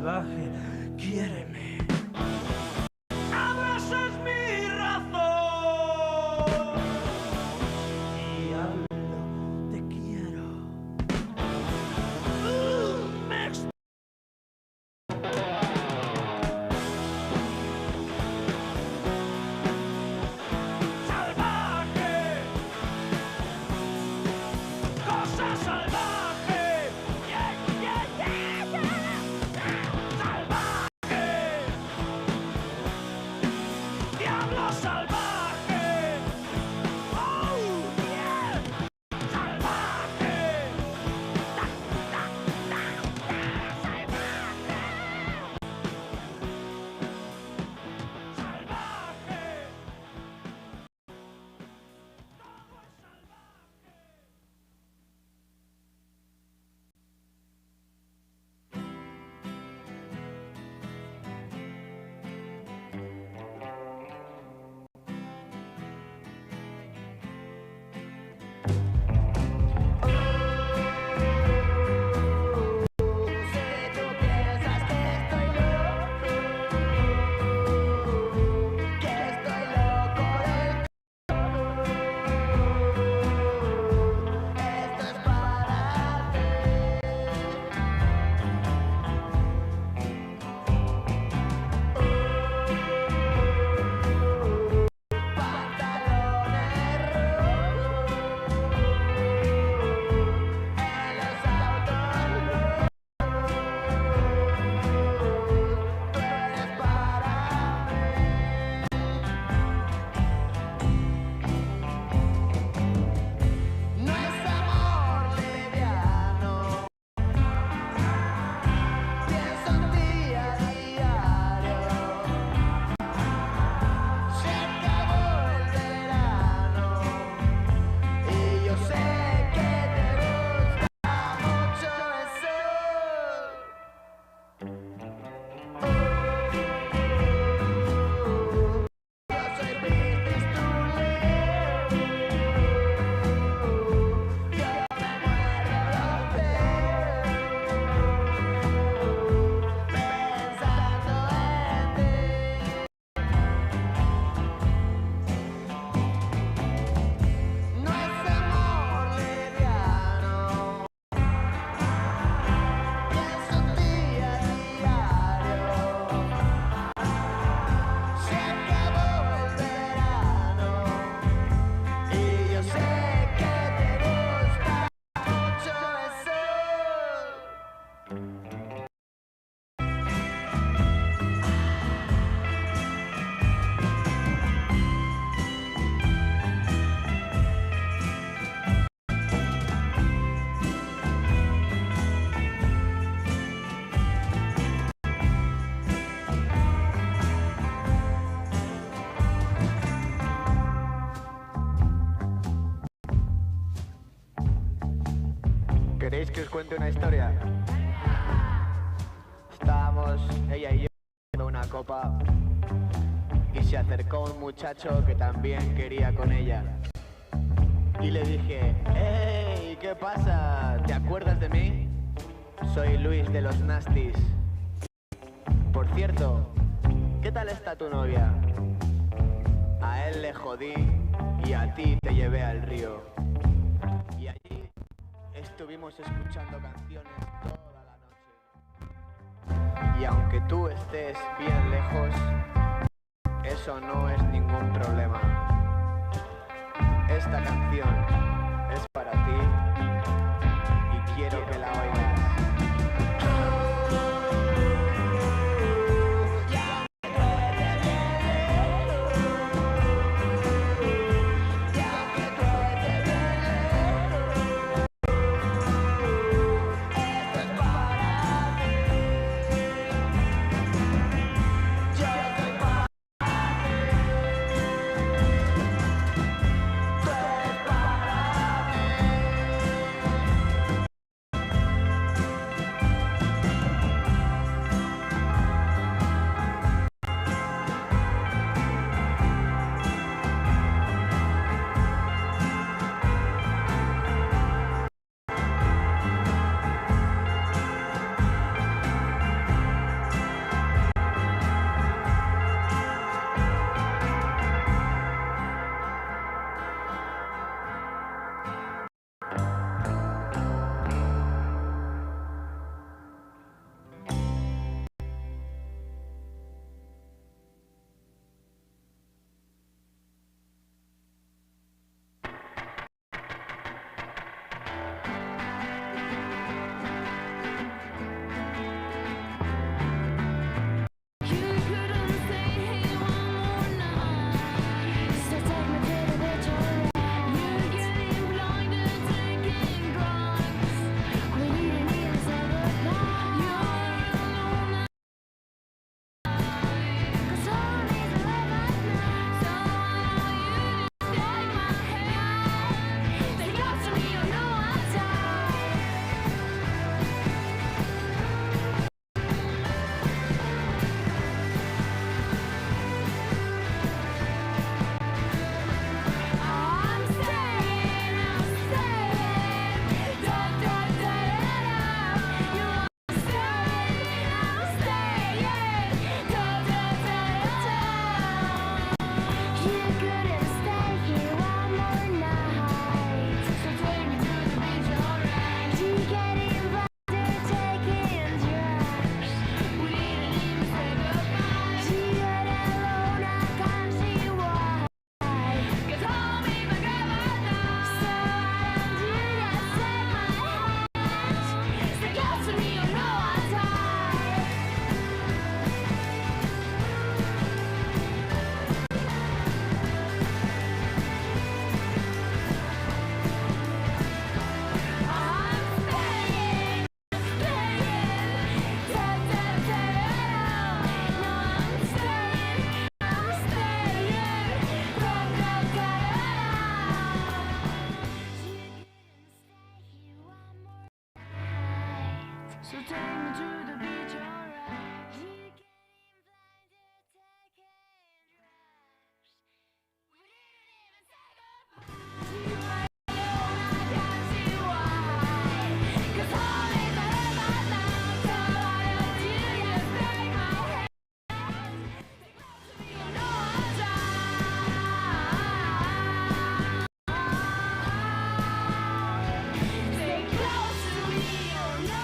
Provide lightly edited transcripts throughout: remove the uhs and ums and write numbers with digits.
salvaje, quiéreme. Abrases mi razón y hazlo, te quiero. Me salvaje, cosa salvaje, yeah, yeah, yeah, yeah. Salvaje, diablo salvaje, oh yeah, salvaje, ta, ta, ta, ta, salvaje, salvaje. ¿Queréis que os cuente una historia? Estábamos ella y yo tomando una copa y se acercó un muchacho que también quería con ella. Y le dije, ¡hey! ¿Qué pasa? ¿Te acuerdas de mí? Soy Luis de los Nastis. Por cierto, ¿qué tal está tu novia? A él le jodí y a ti te llevé al río. Y allí estuvimos escuchando canciones toda la noche. Y aunque tú estés bien lejos, eso no es ningún problema. Esta canción es para ti y quiero que la oigas. So take me to the beach, alright. He getting blinded, taking drugs. We didn't even say goodbye. See my own, I can see why. 'Cause always I hurt my mouth, so why don't you just break my head? Stay close to me, you know I'll try. Stay close to me, you know I'll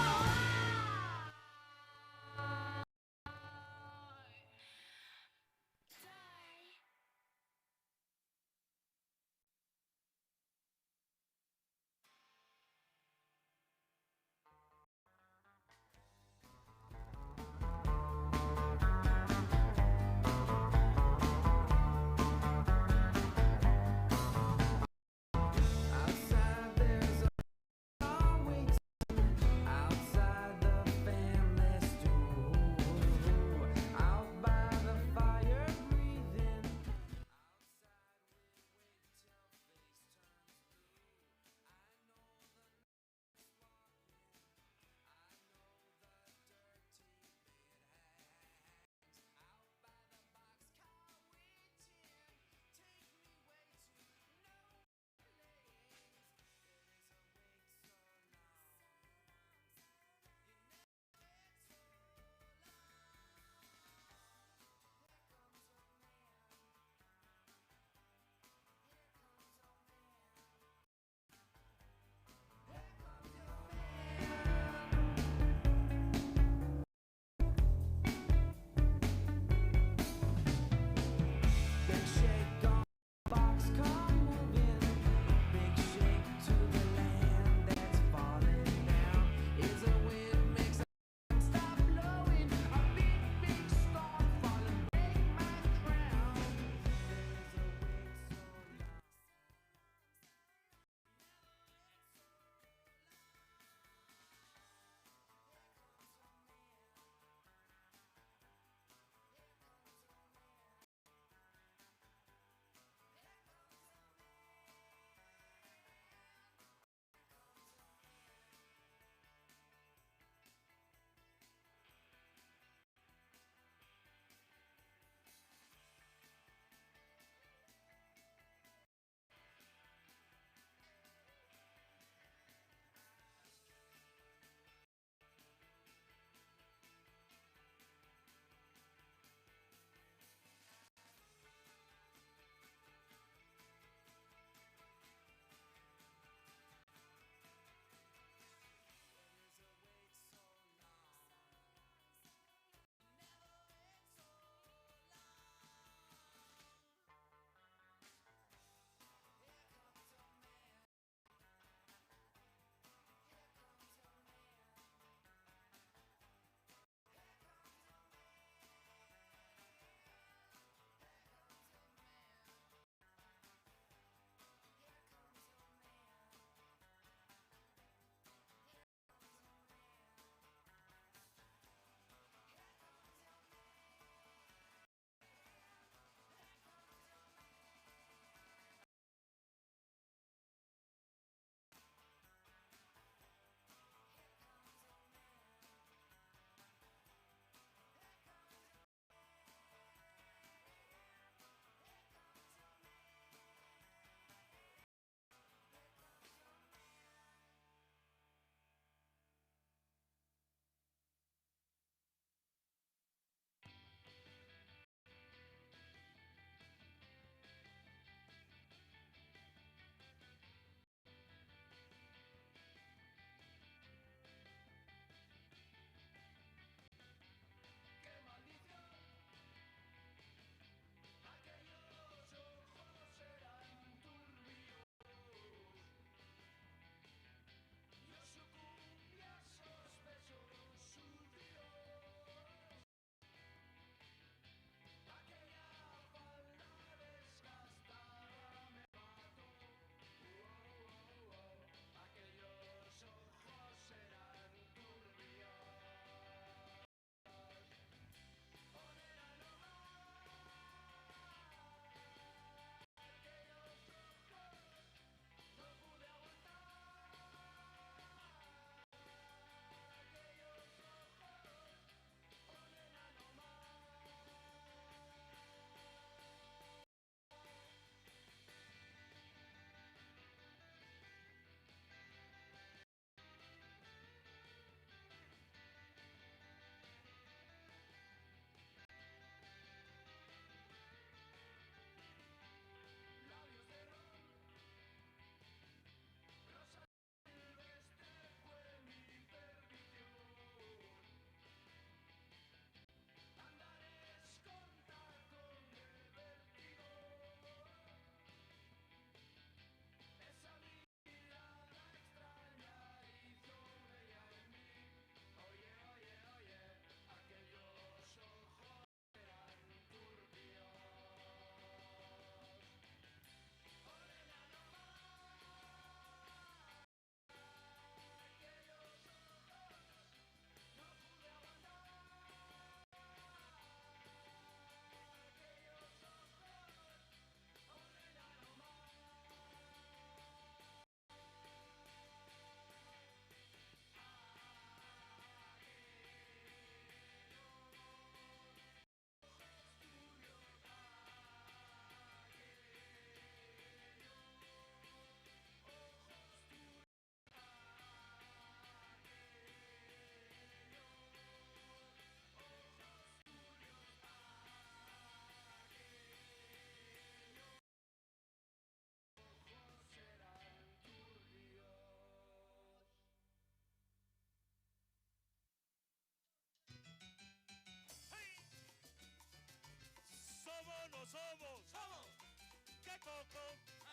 de coco,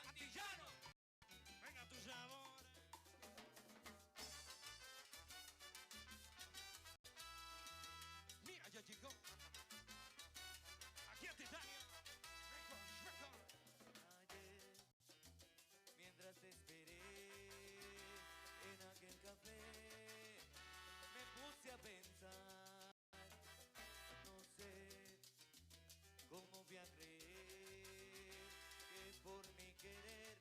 antillano. Venga tu sabor. Mira ya llegó. Aquí a Titanio. Ayer, mientras te esperé en aquel café, me puse a pensar, no sé cómo voy a creer que por mi querer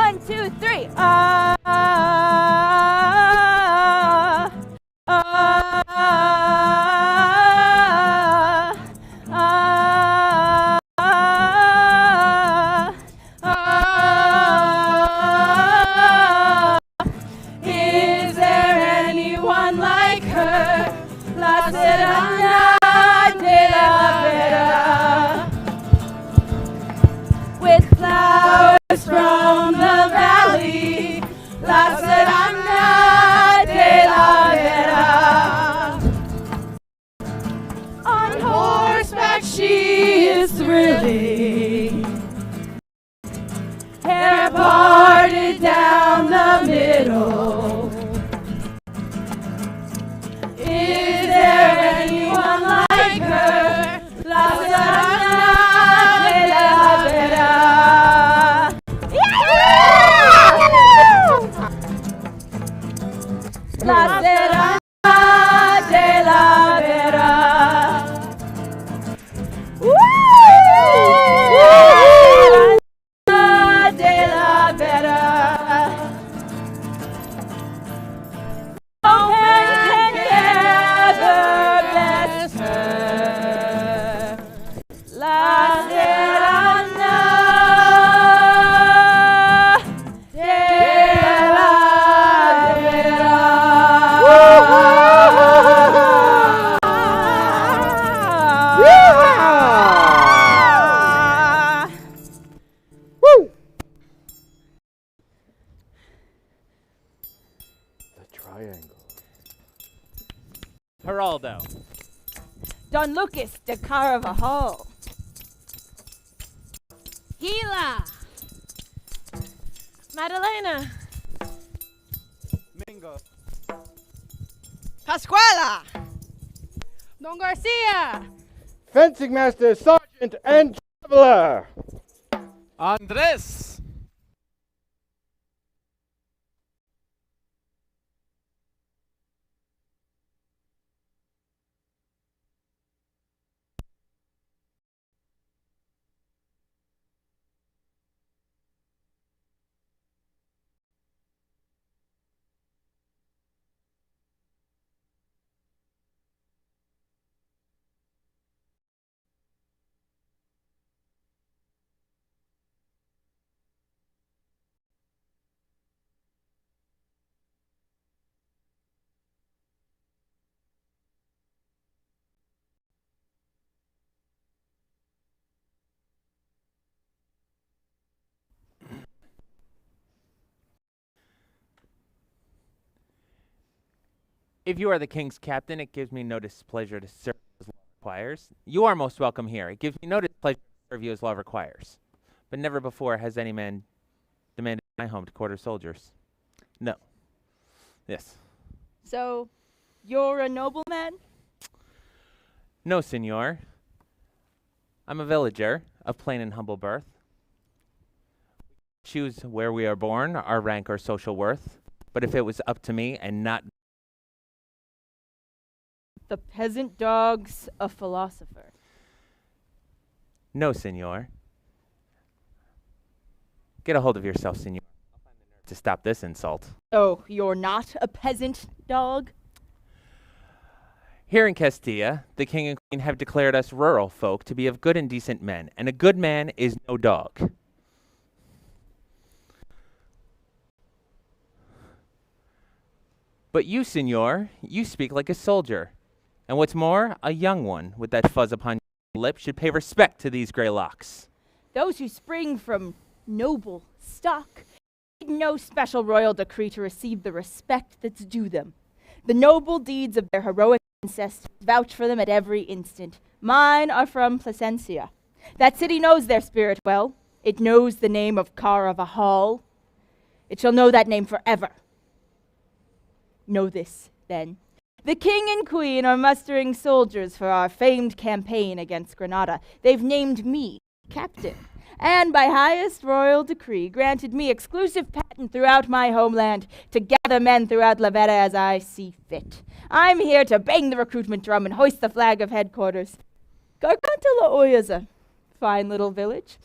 1, 2, 3. Ah, ah, ah, ah, ah. Is there anyone like her? La Serrana de la Vera. With flowers from the valley, La Serrana de la Vera. On horseback she is thrilling, hair parted down the middle. Is there anyone like her? La Serrana de la Vera. La Serrana de la Vera. La de la Vera. No man can ever bless her. La Serrana de la Vera. Geraldo. Don Lucas de Carvajal. Gila. Madalena. Mingo. Pascuala. Don Garcia. Fencing Master, Sergeant, and Traveler. Andres. If you are the king's captain, it gives me no displeasure to serve as law requires. You are most welcome here. It gives me no displeasure to serve you as law requires. But never before has any man demanded my home to quarter soldiers. No. Yes. So, you're a nobleman? No, senor. I'm a villager of plain and humble birth. Choose where we are born, our rank or social worth. But if it was up to me and not The peasant dog's a philosopher. No, senor. Get a hold of yourself, senor. I'll find the nerve to stop this insult. Oh, you're not a peasant dog? Here in Castilla, the king and queen have declared us rural folk to be of good and decent men, and a good man is no dog. But you, senor, you speak like a soldier. And what's more, a young one with that fuzz upon your lip should pay respect to these gray locks. Those who spring from noble stock need no special royal decree to receive the respect that's due them. The noble deeds of their heroic ancestors vouch for them at every instant. Mine are from Plasencia. That city knows their spirit well. It knows the name of Carvajal. It shall know that name forever. Know this, then. The king and queen are mustering soldiers for our famed campaign against Granada. They've named me captain, and by highest royal decree granted me exclusive patent throughout my homeland to gather men throughout La Vera as I see fit. I'm here to bang the recruitment drum and hoist the flag of headquarters. Garganta La Hoya's a fine little village.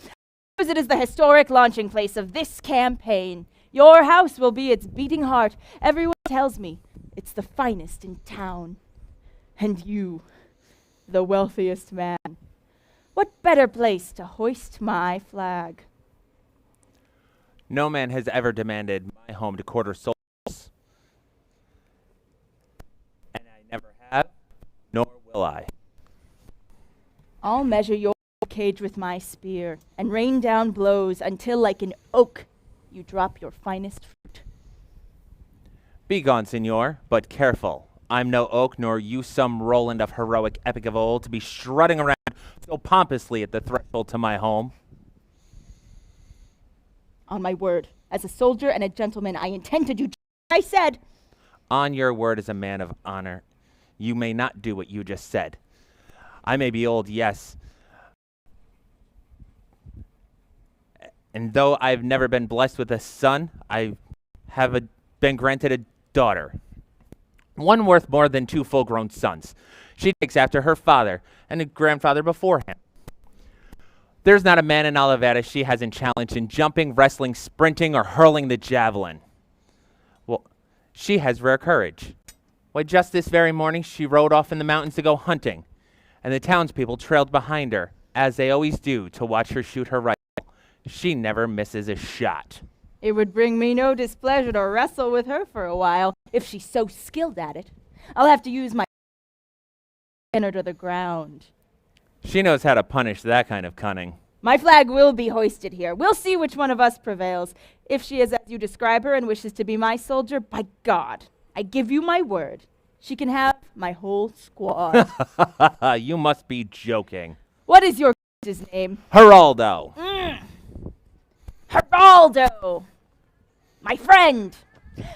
As it is the historic launching place of this campaign. Your house will be its beating heart. Everyone tells me it's the finest in town. And you, the wealthiest man. What better place to hoist my flag? No man has ever demanded my home to quarter souls. And I never have, nor will I. I'll measure your cage with my spear and rain down blows until, like an oak, you drop your finest fruit. Be gone, senor, but careful. I'm no oak, nor you some Roland of heroic epic of old, to be strutting around so pompously at the threshold to my home. On my word, as a soldier and a gentleman, I intend to do just what I said. On your word as a man of honor, you may not do what you just said. I may be old, yes. And though I've never been blessed with a son, I have been granted a daughter. One worth more than 2 full-grown sons. She takes after her father and a grandfather before him. There's not a man in Oliveira she hasn't challenged in jumping, wrestling, sprinting, or hurling the javelin. Well, she has rare courage. Why, just this very morning, she rode off in the mountains to go hunting, and the townspeople trailed behind her, as they always do, to watch her shoot her rifle. She never misses a shot. It would bring me no displeasure to wrestle with her for a while, if she's so skilled at it. I'll have to use my pin her to the ground. She knows how to punish that kind of cunning. My flag will be hoisted here. We'll see which one of us prevails. If she is as you describe her and wishes to be my soldier, by God, I give you my word. She can have my whole squad. You must be joking. What is your name? Geraldo. Geraldo! My friend!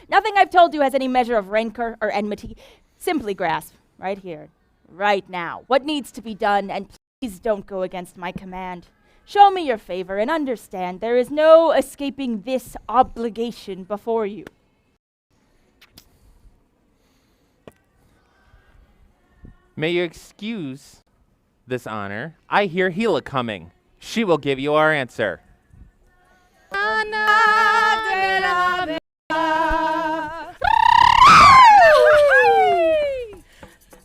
Nothing I've told you has any measure of rancor or enmity. Simply grasp, right here, right now, what needs to be done, and please don't go against my command. Show me your favor and understand there is no escaping this obligation before you. May you excuse this honor. I hear Gila coming. She will give you our answer.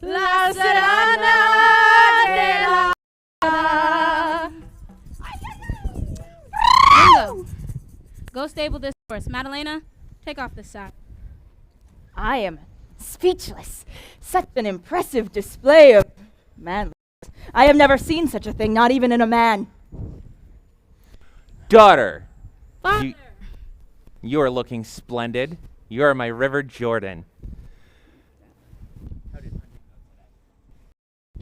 La serrana de la. Bingo. Go stable this horse. Madalena, take off the sack. I am speechless. Such an impressive display of manliness. I have never seen such a thing, not even in a man. Daughter, Father. you are looking splendid. You are my River Jordan.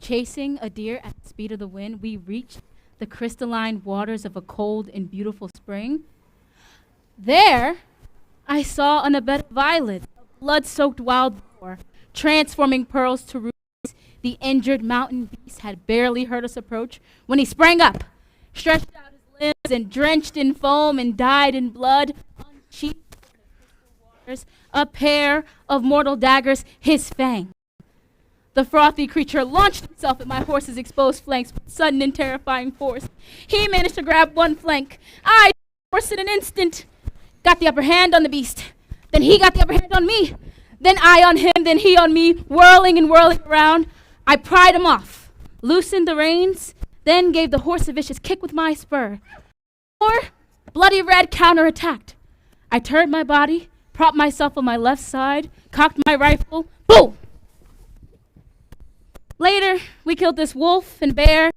Chasing a deer at the speed of the wind, we reached the crystalline waters of a cold and beautiful spring. There, I on a bed of violets, a blood-soaked wild boar, transforming pearls to rubies. The injured mountain beast had barely heard us approach when he sprang up, stretched out his limbs, and drenched in foam and dyed in blood, unsheathed in the crystal waters, a pair of mortal daggers, his fangs. The frothy creature launched himself at my horse's exposed flanks with sudden and terrifying force. He managed to grab one flank. I, horse in an instant, got the upper hand on the beast. Then he got the upper hand on me. Then I on him, then he on me, whirling and whirling around. I pried him off, loosened the reins, then gave the horse a vicious kick with my spur. Or, bloody red counterattacked. I turned my body, propped myself on my left side, cocked my rifle, boom! Later, we killed this wolf and bear.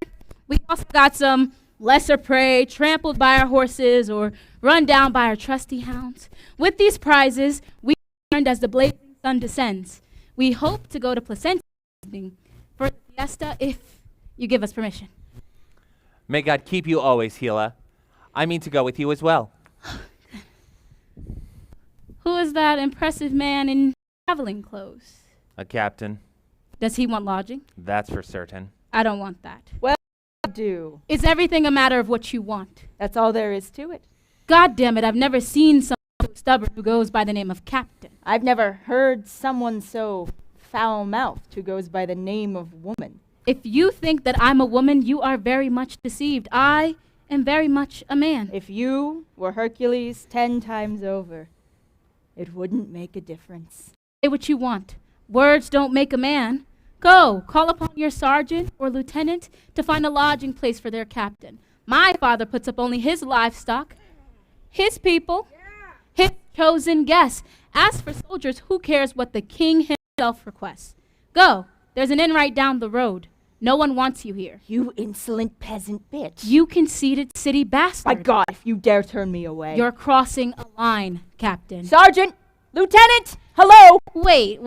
We also got some lesser prey trampled by our horses or run down by our trusty hounds. With these prizes, we returned as the blazing sun descends. We hope to go to Placentia this evening for the fiesta if you give us permission. May God keep you always, Gila. I mean to go with you as well. Who is that impressive man in traveling clothes? A captain, Does he want lodging? that's for certain. I don't want that. I do. Is everything a matter of what you want? That's all there is to it. God damn it, I've never seen someone so stubborn who goes by the name of captain. I've never heard someone so foul-mouthed who goes by the name of woman. If you think that I'm a woman, you are very much deceived. I am very much a man. If you were Hercules 10 times over, it wouldn't make a difference. Say what you want. Words don't make a man. Go, call upon your sergeant or lieutenant to find a lodging place for their captain. My father puts up only his livestock, his people, his chosen guests. As for soldiers, who cares what the king himself requests? Go, there's an inn right down the road. No one wants you here. You insolent peasant bitch. You conceited city bastard. My God, if you dare turn me away. You're crossing a line, Captain. Sergeant! Lieutenant! Hello! Wait.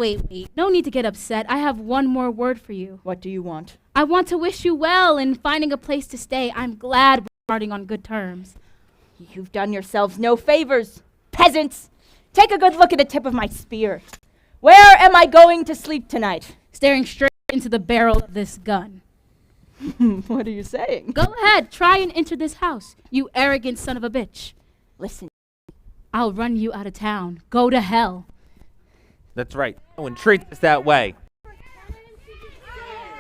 No need to get upset. I have one more word for you. What do you want? I want to wish you well in finding a place to stay. I'm glad we're starting on good terms. You've done yourselves no favors. Peasants! Take a good look at the tip of my spear. Where am I going to sleep tonight? Staring straight into the barrel of this gun. What are you saying? Go ahead, try and enter this house, you arrogant son of a bitch. Listen. I'll run you out of town. Go to hell. That's right. No one treats us that way.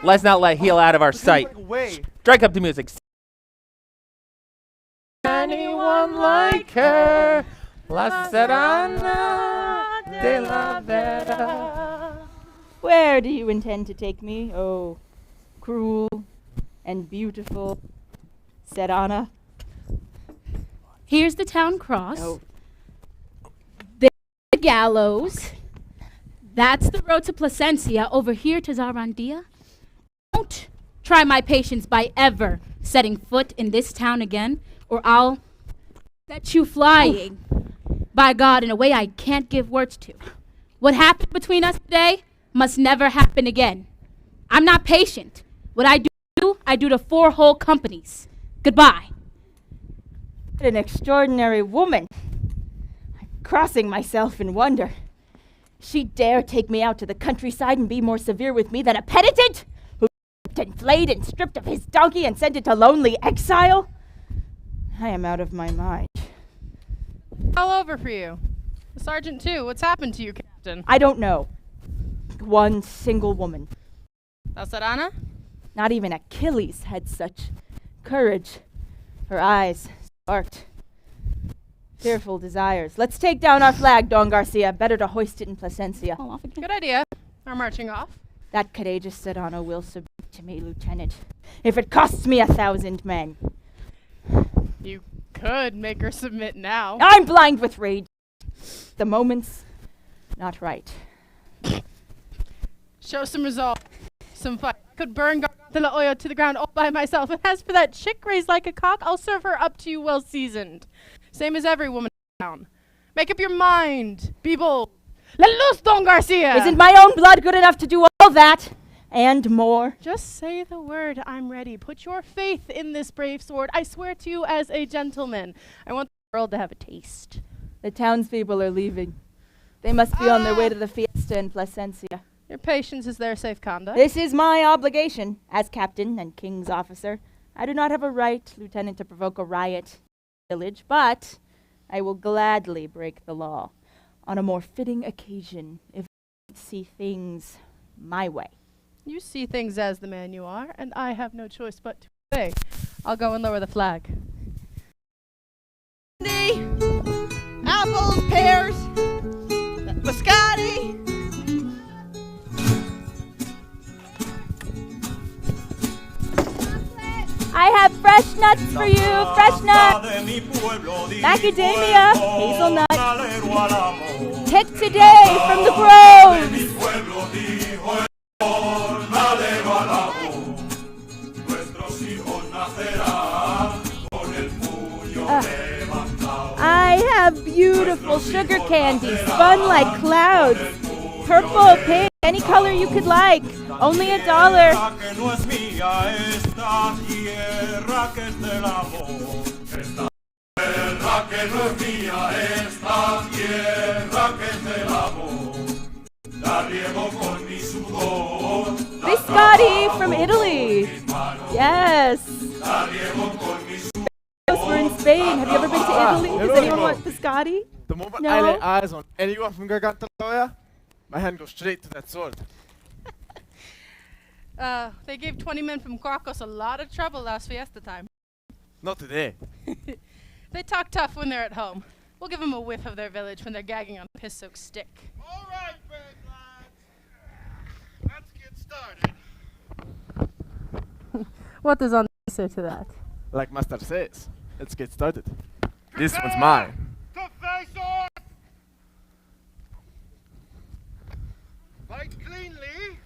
Let's not let heel out of our sight. Strike up the music. Anyone like her? La Serrana de la Vera. Where do you intend to take me, oh cruel and beautiful SERRANA? Here's the town cross. Oh. There's the gallows. That's the road to Placencia. Over here to Zarandia. Don't try my patience by ever setting foot in this town again, or I'll set you flying. By God, in a way I can't give words to. What happened between us today must never happen again. I'm not patient. What I do to 4 whole companies. Goodbye. What an extraordinary woman. I'm crossing myself in wonder. She dare take me out to the countryside and be more severe with me than a penitent who and flayed and stripped of his donkey and sent it to lonely exile? I am out of my mind. All over for you. The sergeant too. What's happened to you, Captain? I don't know. One single woman. La Serrana? Not even Achilles had such courage. Her eyes sparked fearful desires. Let's take down our flag, Don Garcia. Better to hoist it in Placencia. Oh, off again. Good idea. Are marching off. That courageous Serrano will submit to me, Lieutenant, if it costs me 1,000 men. You could make her submit now. I'm blind with rage. The moment's not right. Show some resolve. Some fight. I could burn Garganta La Olla to the ground all by myself. And as for that chick raised like a cock, I'll serve her up to you well seasoned. Same as every woman in town. Make up your mind. Be bold. Let loose, Don Garcia! Isn't my own blood good enough to do all that? And more? Just say the word. I'm ready. Put your faith in this brave sword. I swear to you as a gentleman. I want the world to have a taste. The townspeople are leaving. They must be on their way to the fiesta in Placencia. Your patience is their safe conduct. This is my obligation as captain and king's officer. I do not have a right, Lieutenant, to provoke a riot in the village, but I will gladly break the law on a more fitting occasion if I see things my way. You see things as the man you are, and I have no choice but to obey. I'll go and lower the flag. Apples, pears, biscotti. I have fresh nuts for you, fresh nuts. Macadamia, hazelnut. Picked today from the groves. I have beautiful sugar candy, spun like clouds. Purple, pink, any color you could like. Only $1. Biscotti from Italy. Yes. We're in Spain. Have you ever been to Italy? Does anyone want biscotti? The moment No? I lay eyes on anyone from Garganta La Olla, my hand goes straight to that sword. They gave 20 men from Quacos a lot of trouble last fiesta time. Not today. They talk tough when they're at home. We'll give them a whiff of their village when they're gagging on a piss-soaked stick. All right, big lads. Let's get started. What does on say to that? Like Master says, let's get started. This one's mine. To face off! Fight cleanly.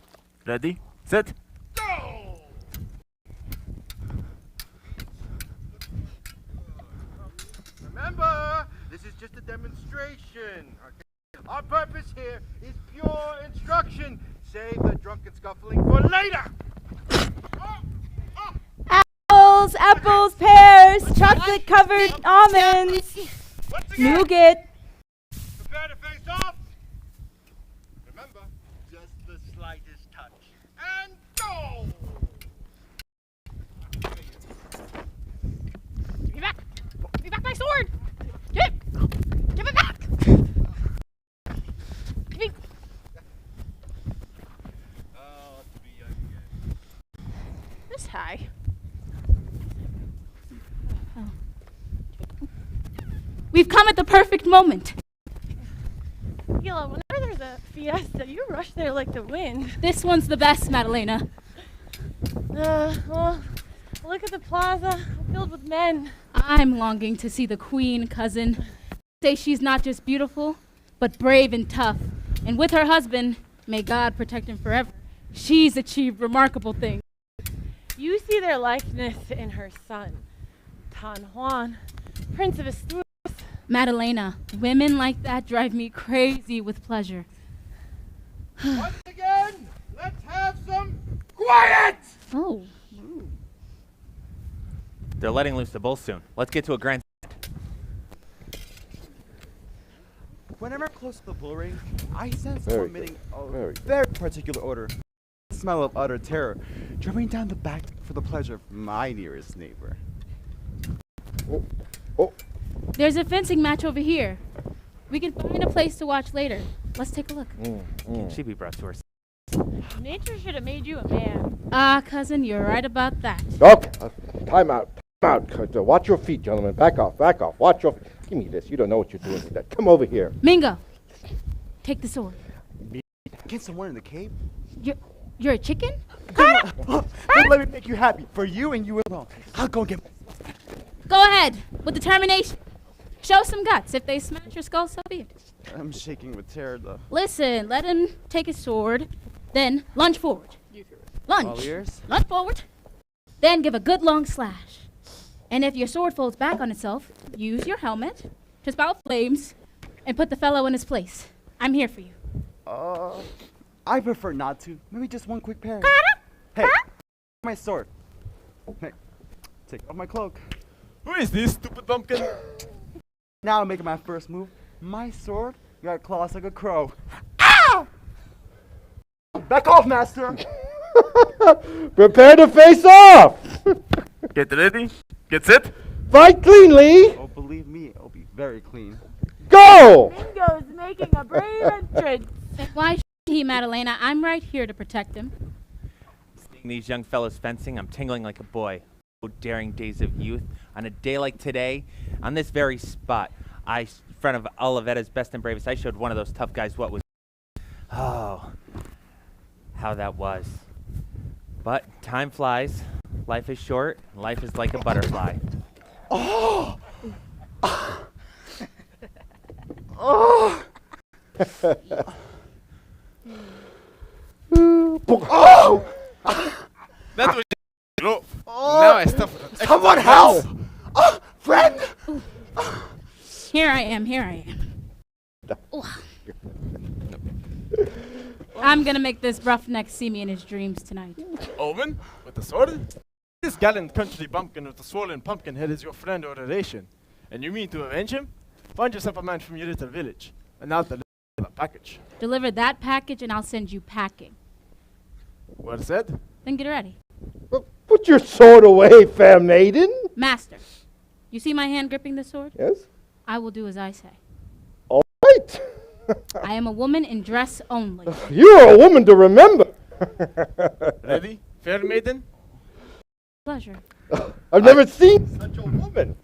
Ready, set. Go! Remember, this is just a demonstration. Okay? Our purpose here is pure instruction. Save the drunken scuffling for later. Apples, apples, pears, chocolate-covered almonds, Once again, nougat. prepare to face off. Remember, just the slightest touch. And go! Give me back! Give me back my sword! Give it! Give it back! Give me... Oh, to be young again. This high. We've come at the perfect moment. Gila, whenever there's a fiesta, you rush there like the wind. This one's the best, Madalena. Well, look at the plaza filled with men. I'm longing to see the queen, cousin. Say she's not just beautiful, but brave and tough. And with her husband, may God protect him forever, she's achieved remarkable things. You see their likeness in her son, Don Juan, Prince of Asturias. Madalena, women like that drive me crazy with pleasure. Once again, let's have some quiet! Oh. They're letting loose the bulls soon. Let's get to a grand. Whenever I'm close to the bull ring, I sense Very someone emitting a Very very particular odor. The smell of utter terror, driving down the back for the pleasure of my nearest neighbor. Oh, There's a fencing match over here. We can find a place to watch later. Let's take a look. Can she be brought to her? Nature should have made you a man. Ah, cousin, you're right about that. okay. Time out. Watch your feet, gentlemen. Back off. Watch your feet. Give me this. You don't know what you're doing with that. Come over here. Mingo, take the sword. Can someone in the cave? You're a chicken? Don't let me make you happy. For you and you alone. I'll go get. Go ahead, with determination. Show some guts. If they smash your skull, so be it. I'm shaking with terror, though. Listen, let him take his sword, then lunge forward. All Lunge. ears. Lunge forward. Then give a good long slash. And if your sword folds back on itself, use your helmet to spout flames and put the fellow in his place. I'm here for you. I prefer not to. Maybe just one quick parry. Hey, my sword. Hey, take off my cloak. Who is this stupid bumpkin? Now I'm making my first move. My sword got claws like a crow. Back off, master! Prepare to face off. Get ready. Get set. Fight cleanly. Oh, believe me, it'll be very clean. Go! Mingo's making a brave entrance. And why should he, Madalena? I'm right here to protect him. Seeing these young fellows fencing, I'm tingling like a boy. Oh, daring days of youth. On a day like today, on this very spot, in front of Olivetta's best and bravest, I showed one of those tough guys what was. Oh, how that was. But time flies. Life is short. Life is like a butterfly. Oh! Oh! Oh! That was low. Now I stuff it. Someone help! Oh, friend! Here I am. Ooh. I'm gonna make this roughneck see me in his dreams tonight. Omen, with the sword? This gallant country bumpkin with the swollen pumpkin head is your friend or relation. And you mean to avenge him? Find yourself a man from your little village, and I'll deliver the package. Deliver that package and I'll send you packing. Well said. Then get ready. Put your sword away, fair maiden. Master, you see my hand gripping the sword? Yes. I will do as I say. All right. I am a woman in dress only. You're a woman to remember. Ready, fair maiden? Pleasure. pleasure. I've never seen such a woman.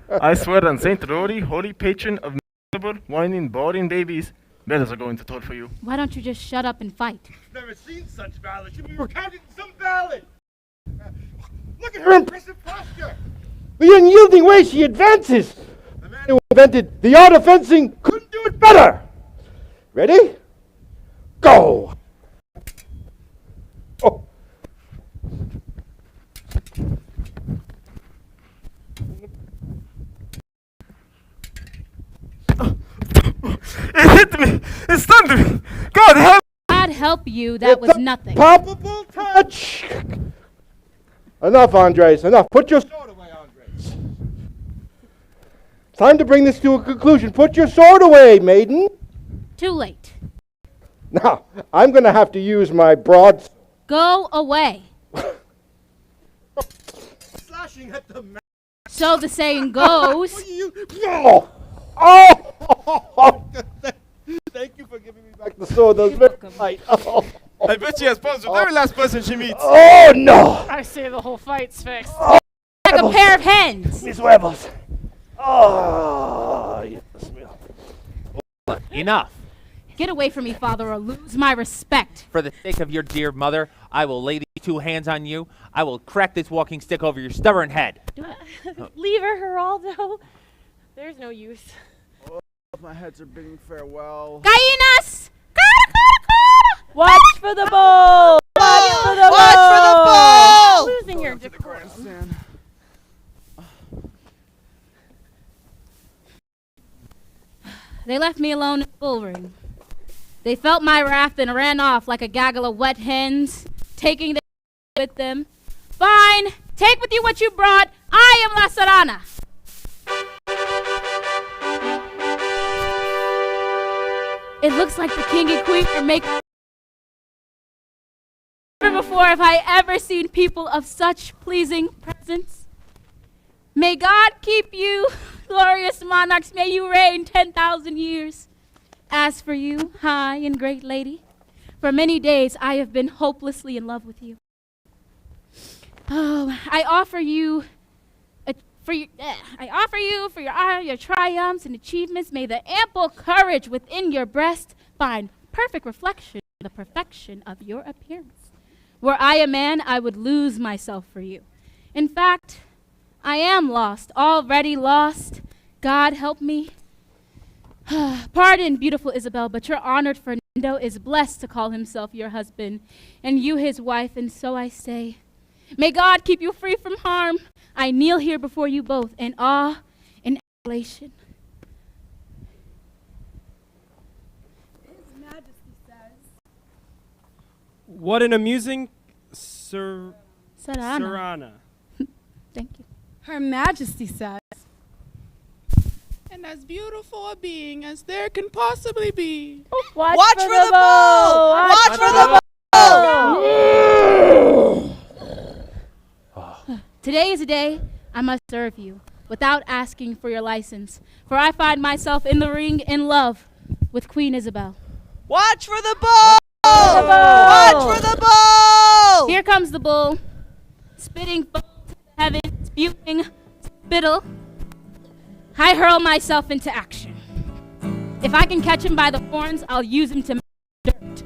I swear on Saint Rory, holy patron of miserable, whining, boring babies, bells are going to toll for you. Why don't you just shut up and fight? I've never seen such valor. Should be recounted in some ballad. Look at her impressive posture. The unyielding way she advances. The man who invented the art of fencing couldn't do it better. Ready? Go. Oh. It hit me! It stunned me! God help! God help you, that was nothing. Palpable touch. Enough, Andres, enough. Put your sword away, Andres. Time to bring this to a conclusion. Put your sword away, maiden. Too late. Now, I'm going to have to use my broad... Go away. Slashing at the man. So the saying goes. Oh! Oh! Thank you for giving me back the sword. That was very light. Oh. I bet she has problems with every last person she meets. Oh, no! I say the whole fight's fixed. Like a pair of hens. Mis huevos. Oh, yes, smell. Enough. Get away from me, father, or lose my respect. For the sake of your dear mother, I will lay these 2 hands on you. I will crack this walking stick over your stubborn head. Leave her, Geraldo. There's no use. My heads are bidding farewell. Gallinas! Watch for the bull! Watch for the bull! Losing your decorum. They left me alone in the bull ring. They felt my wrath and ran off like a gaggle of wet hens, taking their with them. Fine, take with you what you brought. I am La Serrana. It looks like the king and queen are making. Never before have I ever seen people of such pleasing presence. May God keep you, glorious monarchs. May you reign 10,000 years. As for you, high and great lady, for many days I have been hopelessly in love with you. Oh, I offer you for your triumphs and achievements. May the ample courage within your breast find perfect reflection in the perfection of your appearance. Were I a man, I would lose myself for you. In fact, I am lost, already lost. God help me. Pardon, beautiful Isabel, but your honored Fernando is blessed to call himself your husband, and you his wife, and so I say, may God keep you free from harm. I kneel here before you both in awe and adulation. His Majesty says. What an amusing Serrana. Serrana. Thank you. Her Majesty says. And as beautiful a being as there can possibly be. Watch for the bull! Watch for the bull! Today is a day I must serve you without asking for your license, for I find myself in the ring in love with Queen Isabel. Watch for the bull! Watch for the bull! Here comes the bull, spitting foam to the heavens, spewing spittle. I hurl myself into action. If I can catch him by the horns, I'll use him to make dirt.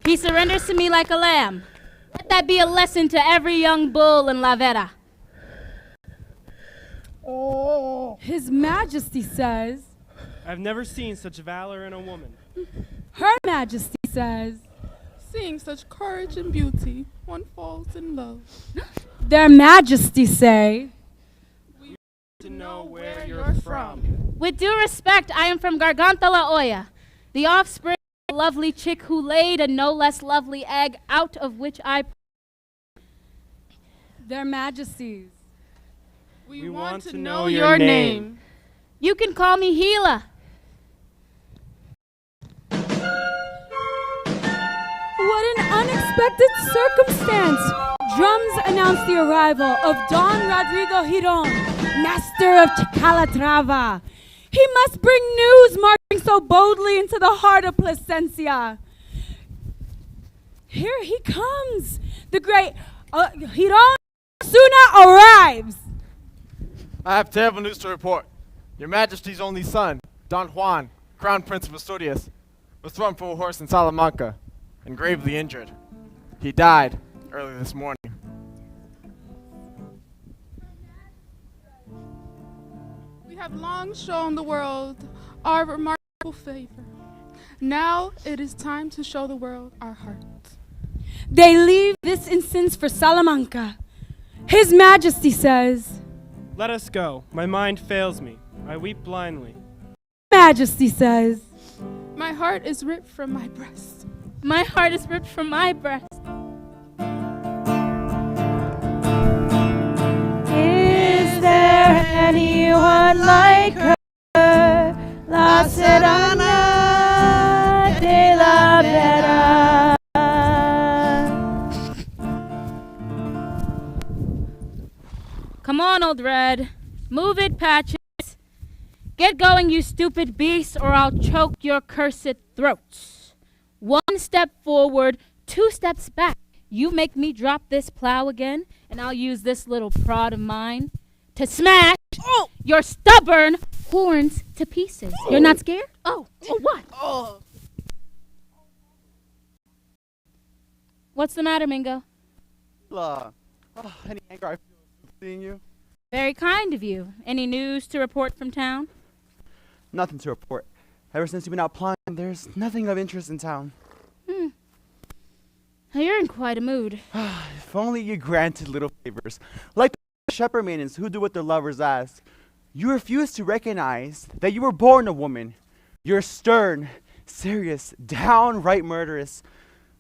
He surrenders to me like a lamb. Let that be a lesson to every young bull in La Vera. His Majesty says. I've never seen such valor in a woman. Her Majesty says. Seeing such courage and beauty, one falls in love. Their Majesty say. We want to know where you're from. With due respect, I am from Garganta La Olla, the offspring of a lovely chick who laid a no less lovely egg out of which I... Their Majesties. We want to know your name. You can call me Gila. unexpected circumstance, drums announce the arrival of Don Rodrigo Giron, master of Chicalatrava. He must bring news marching so boldly into the heart of Plasencia. Here he comes. The great Giron Osuna arrives. I have terrible news to report. Your Majesty's only son, Don Juan, Crown Prince of Asturias, was thrown from a horse in Salamanca and gravely injured. He died early this morning. We have long shown the world our remarkable favor. Now it is time to show the world our hearts. They leave this instance for Salamanca. His Majesty says, Let us go. My mind fails me. I weep blindly. Majesty says, My heart is ripped from my breast. My heart is ripped from my breast. Is there anyone like her? La Serrana de la Vera. Come on, old Red. Move it, Patches. Get going, you stupid beast, or I'll choke your cursed throats. 1 step forward, 2 steps back. You make me drop this plow again, and I'll use this little prod of mine to smash your stubborn horns to pieces. You're not scared? Oh, what? What's the matter, Mingo? Any anger I feel seeing you? Very kind of you. Any news to report from town? Nothing to report. Ever since you've been out plying, there's nothing of interest in town. You're in quite a mood. If only you granted little favors, like the shepherd maidens who do what their lovers ask. You refuse to recognize that you were born a woman. You're stern, serious, downright murderous.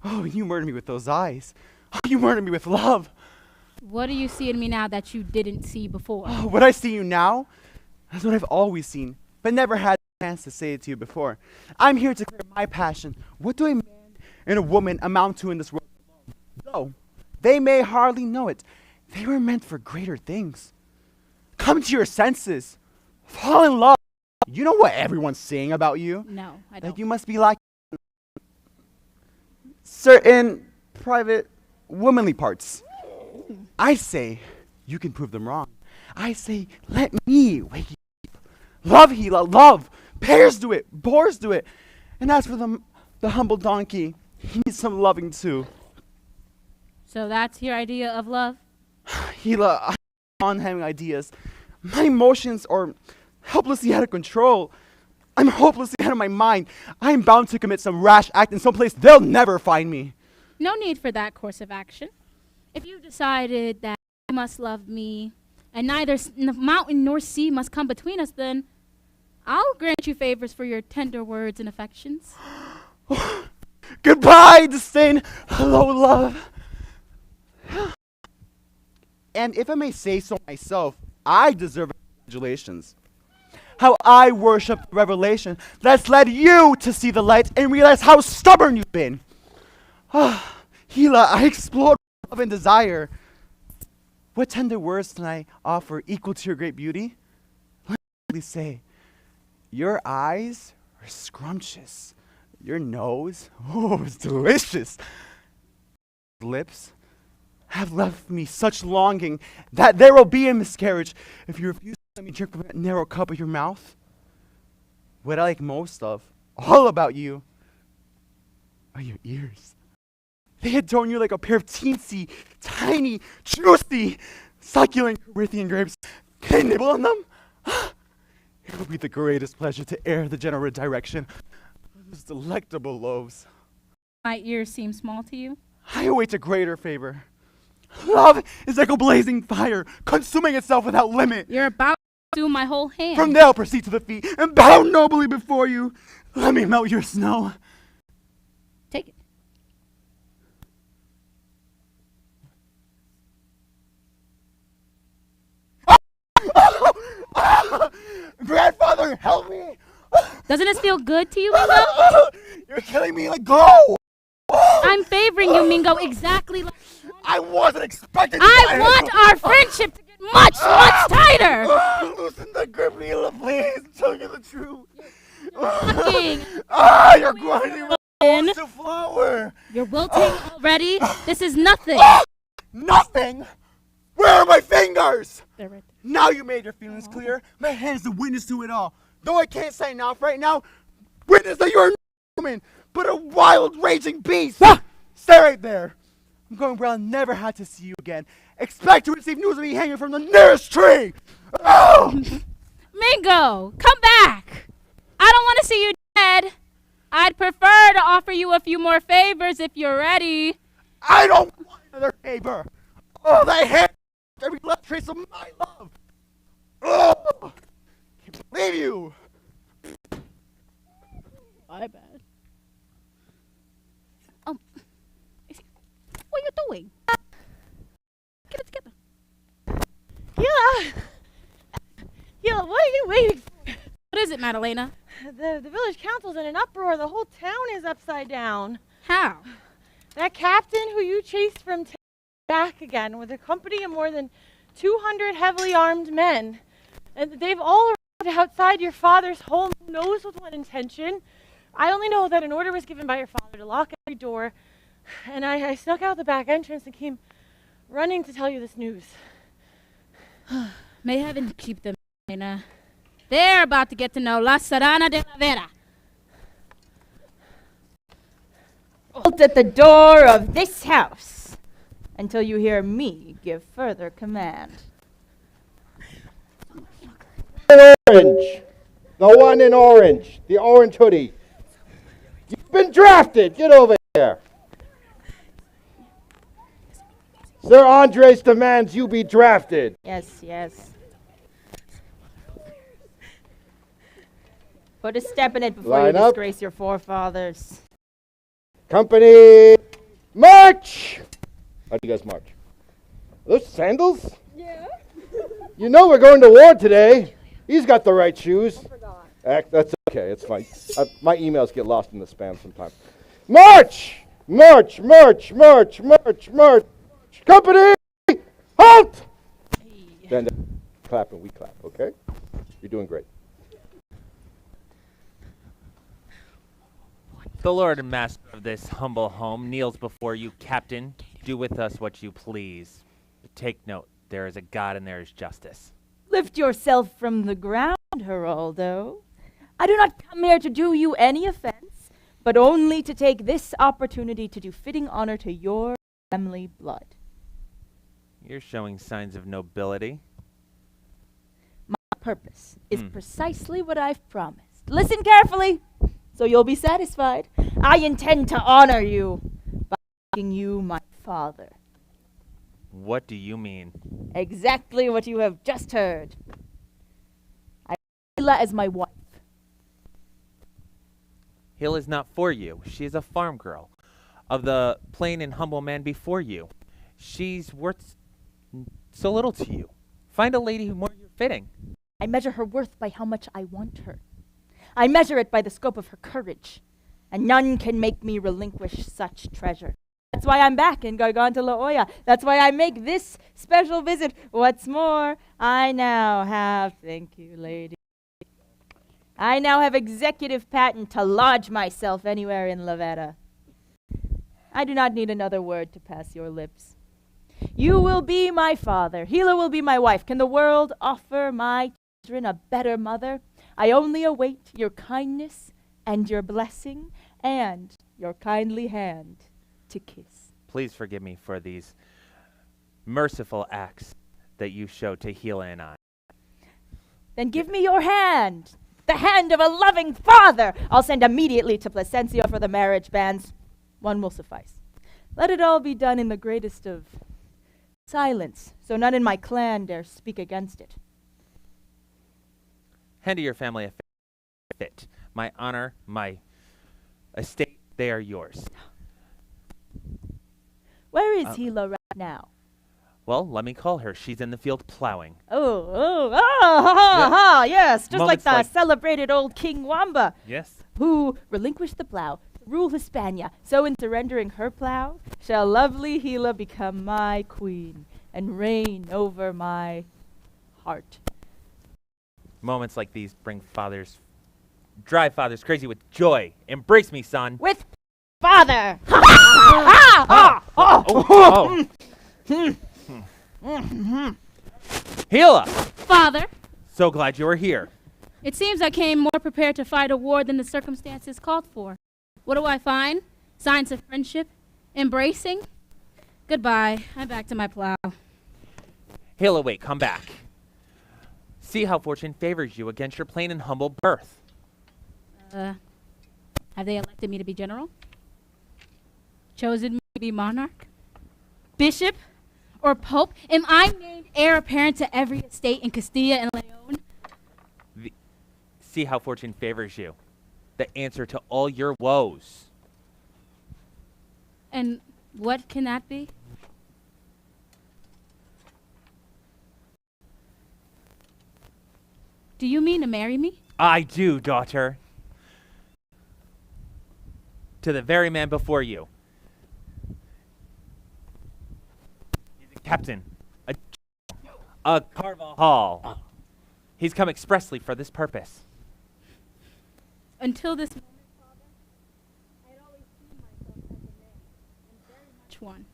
Oh, you murdered me with those eyes. Oh, you murdered me with love. What do you see in me now that you didn't see before? Oh, what I see you now is what I've always seen, but never had a chance to say it to you before. I'm here to clear my passion. What do a man and a woman amount to in this world? Though they may hardly know it, they were meant for greater things. Come to your senses. Fall in love. You know what everyone's saying about you? No, I don't. Like you must be like certain private womanly parts. I say you can prove them wrong. I say let me wake you up. Love, Gila, love. Bears do it. Boars do it. And as for the humble donkey, he needs some loving too. So that's your idea of love? Gila, I'm on having ideas. My emotions are helplessly out of control. I'm hopelessly out of my mind. I'm bound to commit some rash act in some place they'll never find me. No need for that course of action. If you decided that you must love me, and neither mountain nor sea must come between us, then I'll grant you favors for your tender words and affections. Goodbye, disdain. Hello, love. And if I may say so myself, I deserve congratulations. How I worship the revelation that's led you to see the light and realize how stubborn you've been. Gila, I explored love and desire. What tender words can I offer equal to your great beauty? Let me say, your eyes are scrumptious. Your nose, it's delicious. Lips have left me such longing that there will be a miscarriage if you refuse to let me drink from that narrow cup of your mouth. What I like most of, all about you, are your ears. They adorn you like a pair of teensy, tiny, juicy, succulent Corinthian grapes. Can I nibble on them? It will be the greatest pleasure to air the general direction of those delectable loaves. My ears seem small to you? I await a greater favor. Love is like a blazing fire, consuming itself without limit. You're about to do my whole hand. From there I'll proceed to the feet and bow nobly before you. Let me melt your snow. Take it. Grandfather, help me! Doesn't this feel good to you, Mingo? You're killing me. Let go! I'm favoring you, Mingo, exactly like I wasn't expecting I want our friendship to get much, much tighter! Loosen the grip, Neela, please. I'm telling you the truth. You're grinding my bones to flour. You're wilting already? This is nothing. Nothing? Where are my fingers? They're right there. Now you made your feelings clear. My hand's the witness to it all. Though I can't say enough right now, witness that you're a woman, but a wild, raging beast. Stay right there. I'm going where I'll never have to see you again. Expect to receive news of me hanging from the nearest tree. Mingo, come back. I don't want to see you dead. I'd prefer to offer you a few more favors if you're ready. I don't want another favor. Oh, they hate every last trace of my love. Oh, can't believe you. My bad. What are you doing? Get it together. Hila, what are you waiting for? What is it, Madalena? The village council's in an uproar. The whole town is upside down. How? That captain who you chased from town back again with a company of more than 200 heavily armed men. And they've all arrived outside your father's home. Who knows with what intention? I only know that an order was given by your father to lock every door. And I snuck out the back entrance and came running to tell you this news. May heaven keep them, Madalena. They're about to get to know La SERRANA de la VERA. Halt at the door of this house until you hear me give further command. Orange. The one in orange. The orange hoodie. You've been drafted. Get over here. Sir Andres demands you be drafted. Yes. Put a step in it before Line you up. disgrace your forefathers. Company, march! How do you guys march? Are those sandals? Yeah. You know we're going to war today. He's got the right shoes. I forgot. That's okay. It's fine. My emails get lost in the spam sometimes. March! March! March! March! March! March! Company, halt! Then clap and we clap. Okay? You're doing great. The Lord and Master of this humble home kneels before you, Captain. Do with us what you please. But take note, there is a God and there is justice. Lift yourself from the ground, Geraldo. I do not come here to do you any offense, but only to take this opportunity to do fitting honor to your family blood. You're showing signs of nobility. My purpose is precisely what I've promised. Listen carefully, so you'll be satisfied. I intend to honor you by making you my father. What do you mean? Exactly what you have just heard. I want Hila as my wife. Hill is not for you. She is a farm girl of the plain and humble man before you. She's worth so little to you. Find a lady who more you're fitting. I measure her worth by how much I want her. I measure it by the scope of her courage, and none can make me relinquish such treasure. That's why I'm back in Garganta La Olla. That's why I make this special visit. What's more, I now have, thank you, lady, I now have executive patent to lodge myself anywhere in La Vera. I do not need another word to pass your lips. You will be my father. Hila will be my wife. Can the world offer my children a better mother? I only await your kindness and your blessing and your kindly hand to kiss. Please forgive me for these merciful acts that you showed to Hila and I. Then give me your hand, the hand of a loving father. I'll send immediately to Plasencia for the marriage banns. One will suffice. Let it all be done in the greatest of silence, so none in my clan dare speak against it. Hand to your family a fit. My honor, my estate, they are yours. Where is Hila right now? Well, let me call her. She's in the field plowing. Yes, just like Moments the like- celebrated old King Wamba, Yes. who relinquished the plow rule Hispania. So in surrendering her plow, shall lovely Gila become my queen and reign over my heart. Moments like these drive fathers crazy with joy. Embrace me, son. With father! Gila! Father, So glad you are here. it seems I came more prepared to fight a war than the circumstances called for. What do I find? Signs of friendship? Embracing? Goodbye. I'm back to my plow. Gila, wait, come back. See how fortune favors you against your plain and humble birth. Have they elected me to be general? Chosen me to be monarch? Bishop? Or pope? Am I named heir apparent to every estate in Castilla and Leon? See how fortune favors you. The answer to all your woes. And what can that be? Do you mean to marry me? I do, daughter. To the very man before you. He's a captain. A Carvajal. He's come expressly for this purpose. Until this moment, Father, I had always seen myself as a man, and very much one.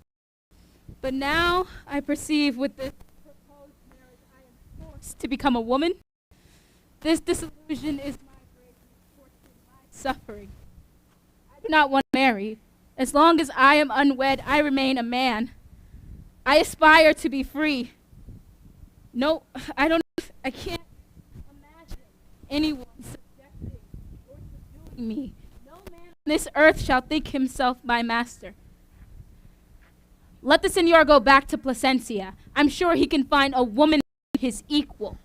But now I perceive with this proposed marriage I am forced to become a woman. This disillusion is my great misfortune, my suffering. I do not want to marry. As long as I am unwed, I remain a man. I aspire to be free. No, I can't imagine anyone subjecting or subduing me. No man on this earth shall think himself my master. Let the senor go back to Plasencia. I'm sure he can find a woman his equal.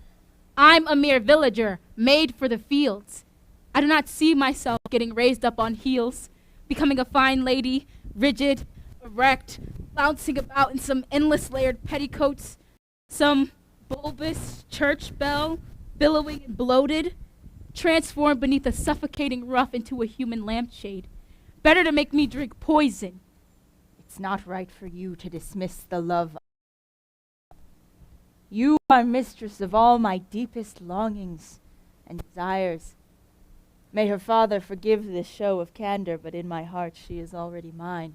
I'm a mere villager, made for the fields. I do not see myself getting raised up on heels, becoming a fine lady, rigid, erect, bouncing about in some endless layered petticoats, some bulbous church bell, billowing and bloated, transformed beneath a suffocating ruff into a human lampshade. Better to make me drink poison. It's not right for you to dismiss the love. You are mistress of all my deepest longings and desires. May her father forgive this show of candor, but in my heart she is already mine.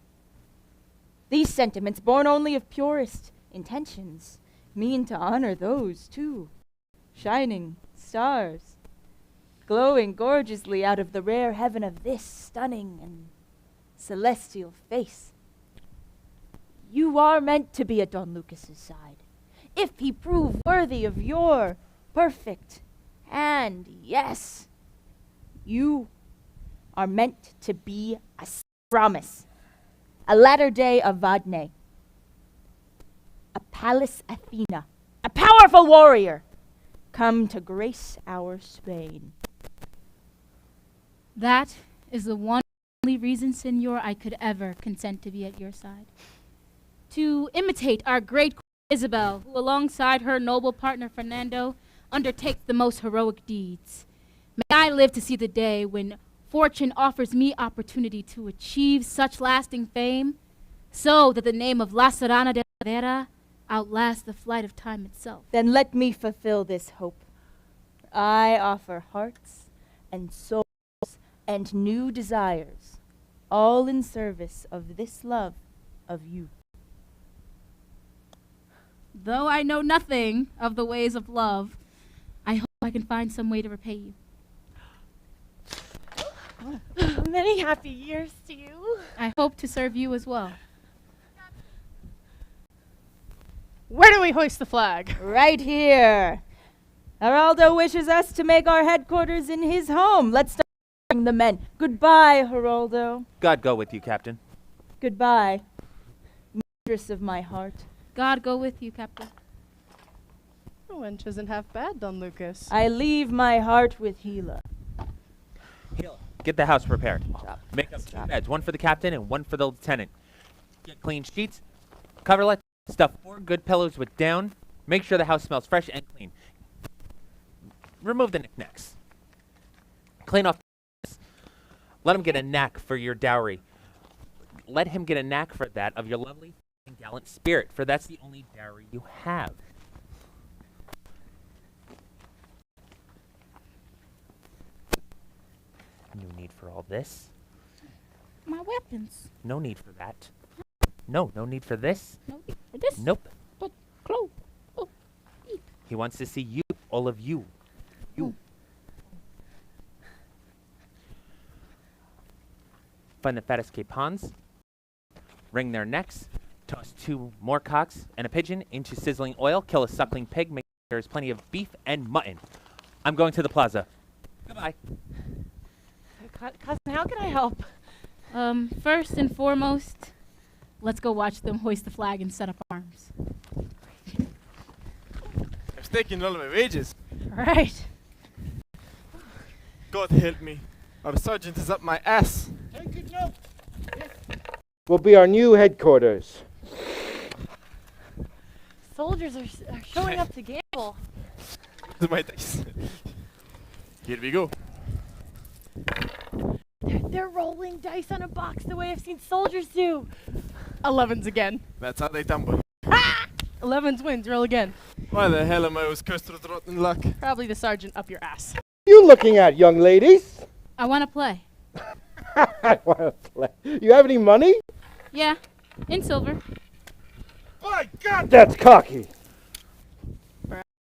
These sentiments, born only of purest intentions, mean to honor those, too, shining stars, glowing gorgeously out of the rare heaven of this stunning and celestial face. You are meant to be at Don Lucas's side, if he prove worthy of your perfect hand. Yes, you are meant to be a promise, a latter-day Evadne, a Pallas Athena, a powerful warrior, come to grace our Spain. That is the one only reason, senor, I could ever consent to be at your side. To imitate our great Queen Isabel, who alongside her noble partner Fernando undertakes the most heroic deeds. May I live to see the day when fortune offers me opportunity to achieve such lasting fame, so that the name of La SERRANA de la VERA outlasts the flight of time itself. Then let me fulfill this hope. I offer hearts and souls and new desires, all in service of this love of you. Though I know nothing of the ways of love, I hope I can find some way to repay you. Many happy years to you. I hope to serve you as well. Where do we hoist the flag? Right here. Geraldo wishes us to make our headquarters in his home. Let's start bring the men. Goodbye, Geraldo. God go with you, Captain. Goodbye, mistress of my heart. God go with you, Captain. The wench isn't half bad, Don Lucas. I leave my heart with Gila. Get the house prepared. Make up 2 beds, one for the captain and one for the lieutenant. Get clean sheets, coverlet, stuff 4 good pillows with down. Make sure the house smells fresh and clean. Remove the knickknacks. Clean off. Let him get a knack for your dowry. Let him get a knack for that of your lovely and gallant spirit, for that's the only dowry you have. No need for all this. My weapons. No need for that. No need for this. No need for this. Nope. But clothes. Oh, eat. He wants to see you, all of you. You. Find the fattest capons, wring their necks, toss 2 more cocks and a pigeon into sizzling oil, kill a suckling pig, make sure there's plenty of beef and mutton. I'm going to the plaza. Goodbye. Cousin, how can I help? First and foremost, let's go watch them hoist the flag and set up arms. I've taken all of my wages. Right. God help me. Our sergeant is up my ass. Take it note. Will be our new headquarters. Soldiers are showing up to gamble. My dice. Here we go. They're rolling dice on a box the way I've seen soldiers do. 11s again. That's how they tumble. 11s wins. Roll again. Why the hell am I always cursed with rotten luck? Probably the sergeant up your ass. You looking at, young ladies? I want to play. I want to play. You have any money? Yeah, in silver. My God, that's cocky.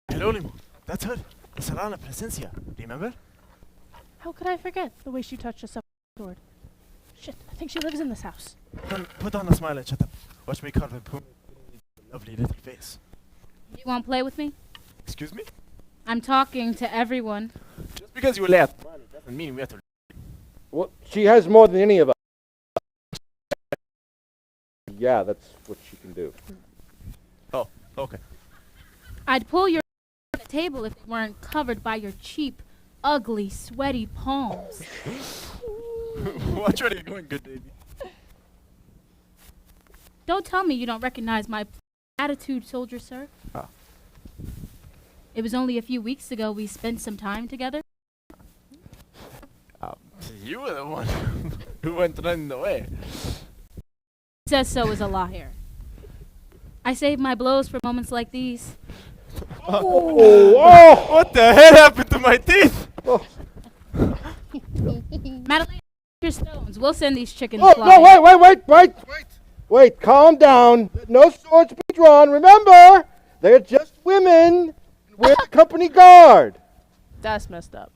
Hello, Limo. That's her. The SERRANA Presencia. Remember? How could I forget the way she touched us up with the sword? Shit, I think she lives in this house. Put on a smile and shut up. Watch me carve a lovely little face. You want to play with me? Excuse me? I'm talking to everyone. Just because you laughed doesn't mean we have to. Well, she has more than any of us. Yeah, that's what she can do. Oh, okay. I'd pull your on the table if they weren't covered by your cheap, ugly, sweaty palms. Watch where you're going, good baby. Don't tell me you don't recognize my attitude, soldier, sir. Oh. It was only a few weeks ago we spent some time together. You were the one who went running away. Says so is a liar. I save my blows for moments like these. Oh! What the hell happened to my teeth? Madeline, your stones. We'll send these chickens Oh, flying. no, wait, calm down. No swords be drawn. Remember, they're just women. We're the company guard. That's messed up.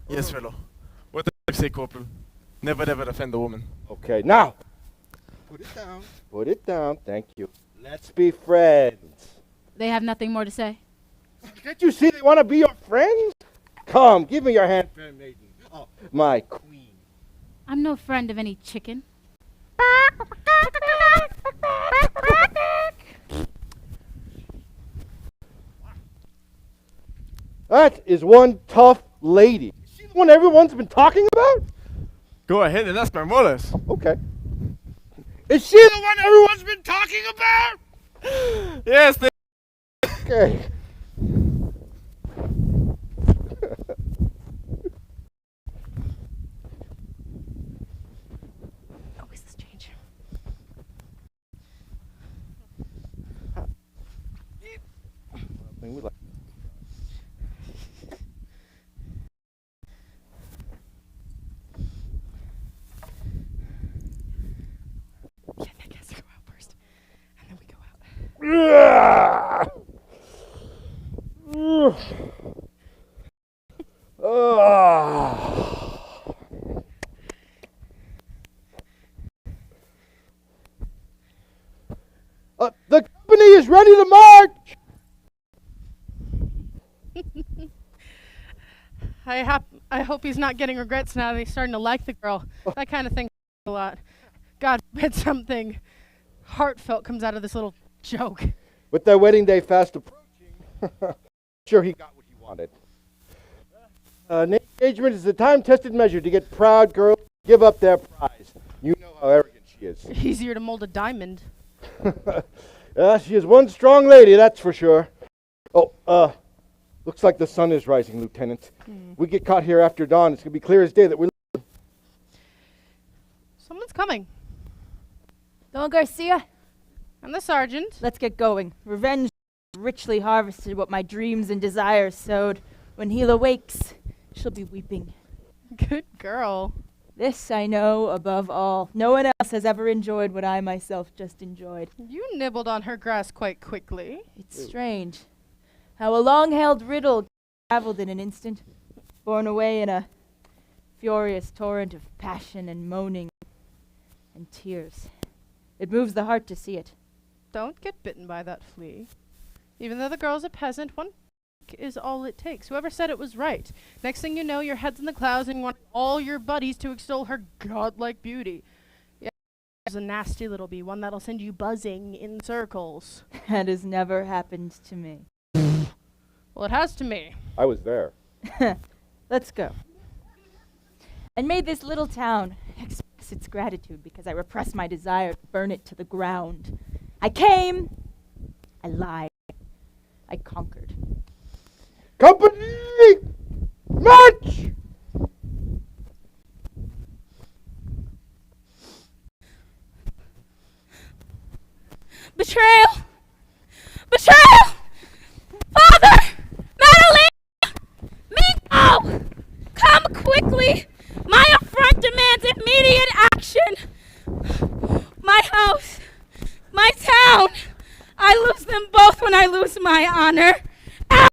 Yes, fellow. What the fuck say, Corporal? Never ever offend a woman. Okay, now. Put it down. Put it down. Thank you. Let's be friends. They have nothing more to say. Can't you see they want to be your friends? Come, give me your hand, fair maiden. Oh, my queen. I'm no friend of any chicken. That is one tough lady. Is she the one everyone's been talking about? Go ahead and ask my mothers. Okay. Is she the one everyone's been talking about? Yes, they. Okay. Always this change. Yeah, Nick has to go out first, and then we go out. The company is ready to march. I hope he's not getting regrets now that he's starting to like the girl. That kind of thing a lot. God forbid something heartfelt comes out of this little joke. With their wedding day fast approaching, sure he got what he wanted. Engagement is a time-tested measure to get proud girls to give up their prize. You know how arrogant she is. Easier to mold a diamond. She is one strong lady, that's for sure. Oh, looks like the sun is rising, Lieutenant. We get caught here after dawn. It's going to be clear as day that we're... Someone's coming. Don Garcia, I'm the sergeant. let's get going. Revenge richly harvested what my dreams and desires sowed. When Gila wakes, she'll be weeping. Good girl. This I know above all. No one else has ever enjoyed what I myself just enjoyed. You nibbled on her grass quite quickly. It's strange how a long-held riddle traveled in an instant, borne away in a furious torrent of passion and moaning and tears. It moves the heart to see it. Don't get bitten by that flea. Even though the girl's a peasant, one is all it takes. Whoever said it was right. Next thing you know, your head's in the clouds and you want all your buddies to extol her godlike beauty. Yeah, there's a nasty little bee, one that'll send you buzzing in circles. That has never happened to me. Well, it has to me. I was there. Let's go. And may this little town express its gratitude because I repressed my desire to burn it to the ground. I came, I lied, I conquered. Company! March! Betrayal! Betrayal! Father! Madalena! Mingo! Come quickly! My affront demands immediate action! My house, my town, I lose them both when I lose my honor. Help!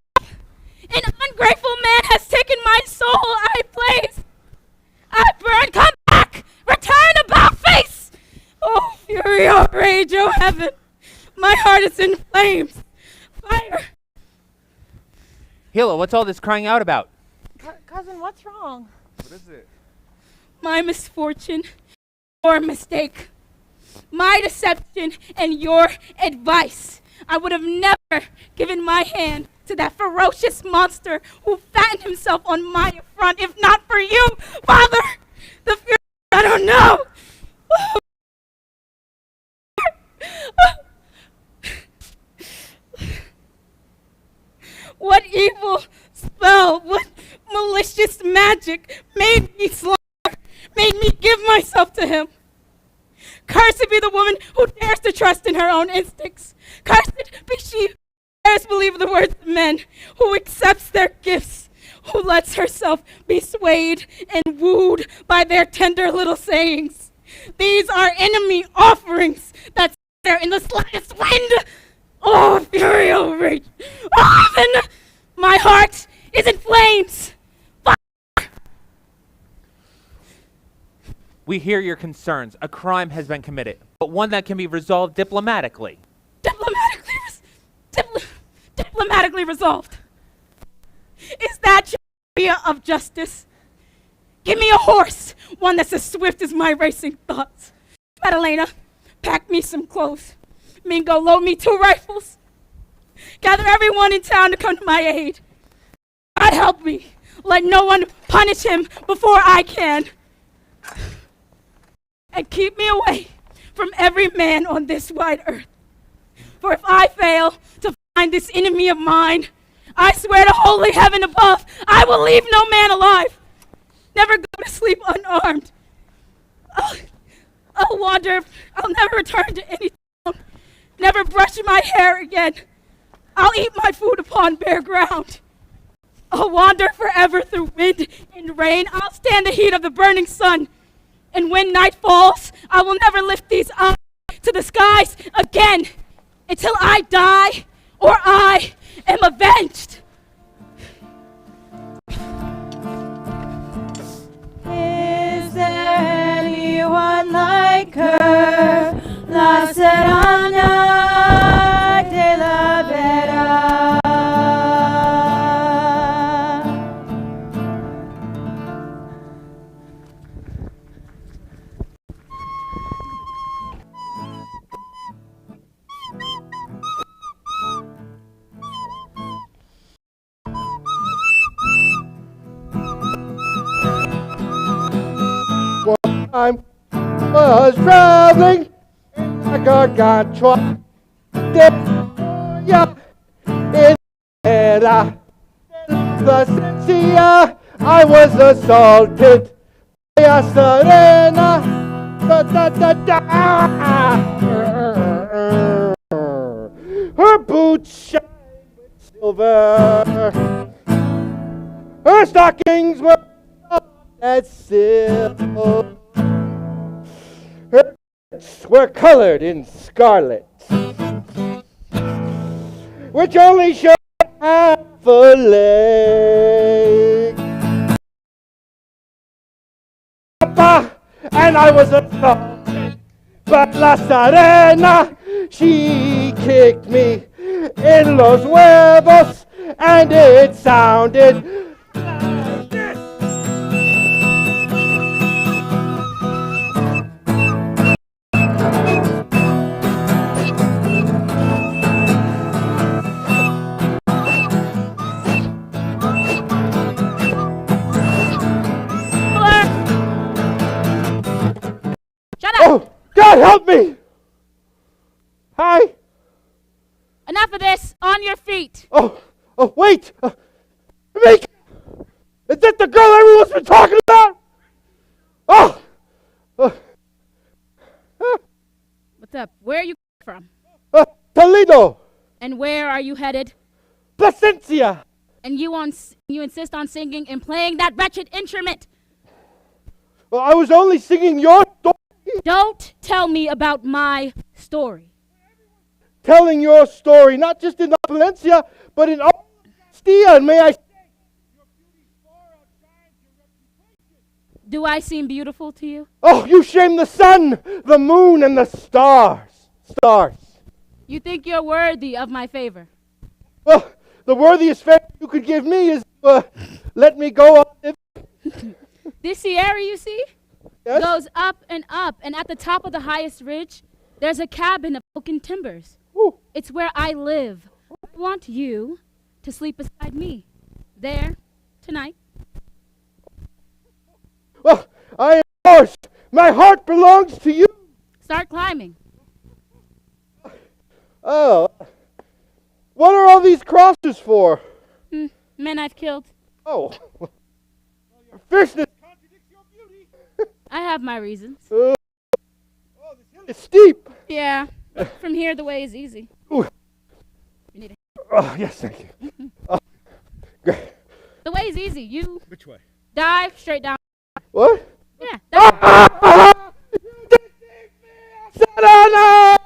An ungrateful man has taken my soul I place. I burn, come back! Return about face! Oh, fury, oh, rage, oh, heaven! My heart is in flames. Fire! Hilo, what's all this crying out about? Cousin, what's wrong? What is it? My misfortune, your mistake. My deception and your advice. I would have never given my hand to that ferocious monster who fattened himself on my affront, if not for you, Father. The fury, I don't know. What evil spell, what malicious magic made me slaughter, made me give myself to him? Cursed be the woman who dares to trust in her own instincts. Cursed be she who dares believe the words of men, who accepts their gifts, who lets herself be swayed and wooed by their tender little sayings. These are enemy offerings that scatter in the slightest wind. Oh, fury, oh, rage. Oh, heaven! My heart is in flames. We hear your concerns. A crime has been committed, but one that can be resolved diplomatically. Diplomatically resolved. Is that your idea of justice? Give me a horse, one that's as swift as my racing thoughts. Madalena, pack me some clothes. Mingo, load me 2 rifles. Gather everyone in town to come to my aid. God help me. Let no one punish him before I can. And keep me away from every man on this wide earth. For if I fail to find this enemy of mine, I swear to holy heaven above, I will leave no man alive. Never go to sleep unarmed. I'll wander. I'll never return to any town. Never brush my hair again. I'll eat my food upon bare ground. I'll wander forever through wind and rain. I'll stand the heat of the burning sun. And when night falls, I will never lift these eyes to the skies again until I die or I am avenged. Is there anyone like her? La Serrana de la Vera. I was traveling in a gargantua in VERA. The Sencia, I was assaulted by a SERRANA. da da da. Her boots shine with silver. Her stockings were as silver. Her boots were colored in scarlet, which only showed half a leg. And I was assaulted, but La SERRANA, she kicked me in los huevos, and it sounded like this. Shut up! Oh, God help me! Hi. Enough of this. On your feet. Oh, wait! Make! Is that the girl everyone's been talking about? Oh! What's up? Where are you from? Toledo! And where are you headed? Placencia! And you insist on singing and playing that wretched instrument. Well, I was only singing your story. Don't tell me about my story. Telling your story, not just in Valencia, but in all Castilla, and may I say, your beauty far outshines your reputation. Do I seem beautiful to you? Oh, you shame the sun, the moon, and the stars. Stars. You think you're worthy of my favor? Well, the worthiest favor you could give me is let me go up. This Sierra, you see, Yes? goes up, and at the top of the highest ridge, there's a cabin of oaken timbers. Ooh. It's where I live. I want you to sleep beside me. There, tonight. Well, I am yours. My heart belongs to you. Start climbing. Oh. What are all these crosses for? Men I've killed. Oh. Your fierceness contradicts your beauty. I have my reasons. Oh, this hill is steep. Yeah. From here, the way is easy. Ooh. You need Oh, yes, thank you. Great. The way is easy. You Which way? dive straight down. What? Yeah. Dive. SERRANA!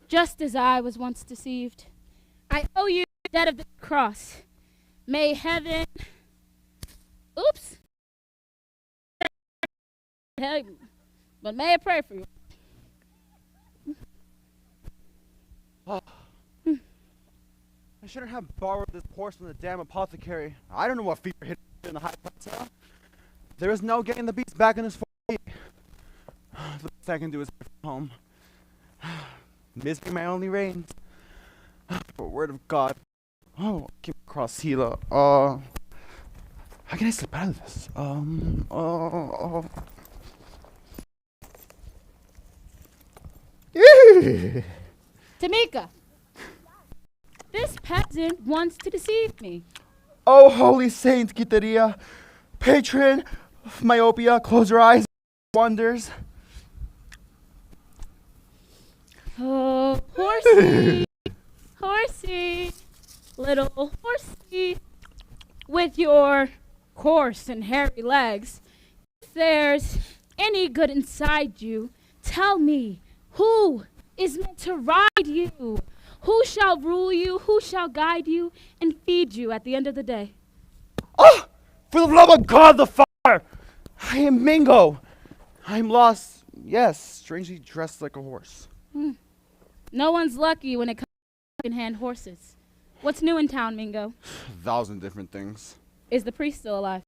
Just as I was once deceived. I owe you the debt of the cross. May heaven... Oops. Hey, but may I pray for you? I shouldn't have borrowed this horse from the damn apothecary. I don't know what fever hit in the high plateau. There is no getting the beast back in his 40. The best I can do is go home. Misery my only reigns. For word of God. Oh, I came across Hila. How can I slip out of this? Tamika, this peasant wants to deceive me. Oh, holy saint, Quiteria, patron of myopia, close your eyes, wonders. Oh, horsey, horsey, little horsey, with your coarse and hairy legs. If there's any good inside you, tell me, who is meant to ride you? Who shall rule you? Who shall guide you and feed you at the end of the day? Oh, for the love of God, the fire! I am Mingo. I am lost, yes, strangely dressed like a horse. No one's lucky when it comes to second-hand horses. What's new in town, Mingo? 1,000 different things. Is the priest still alive?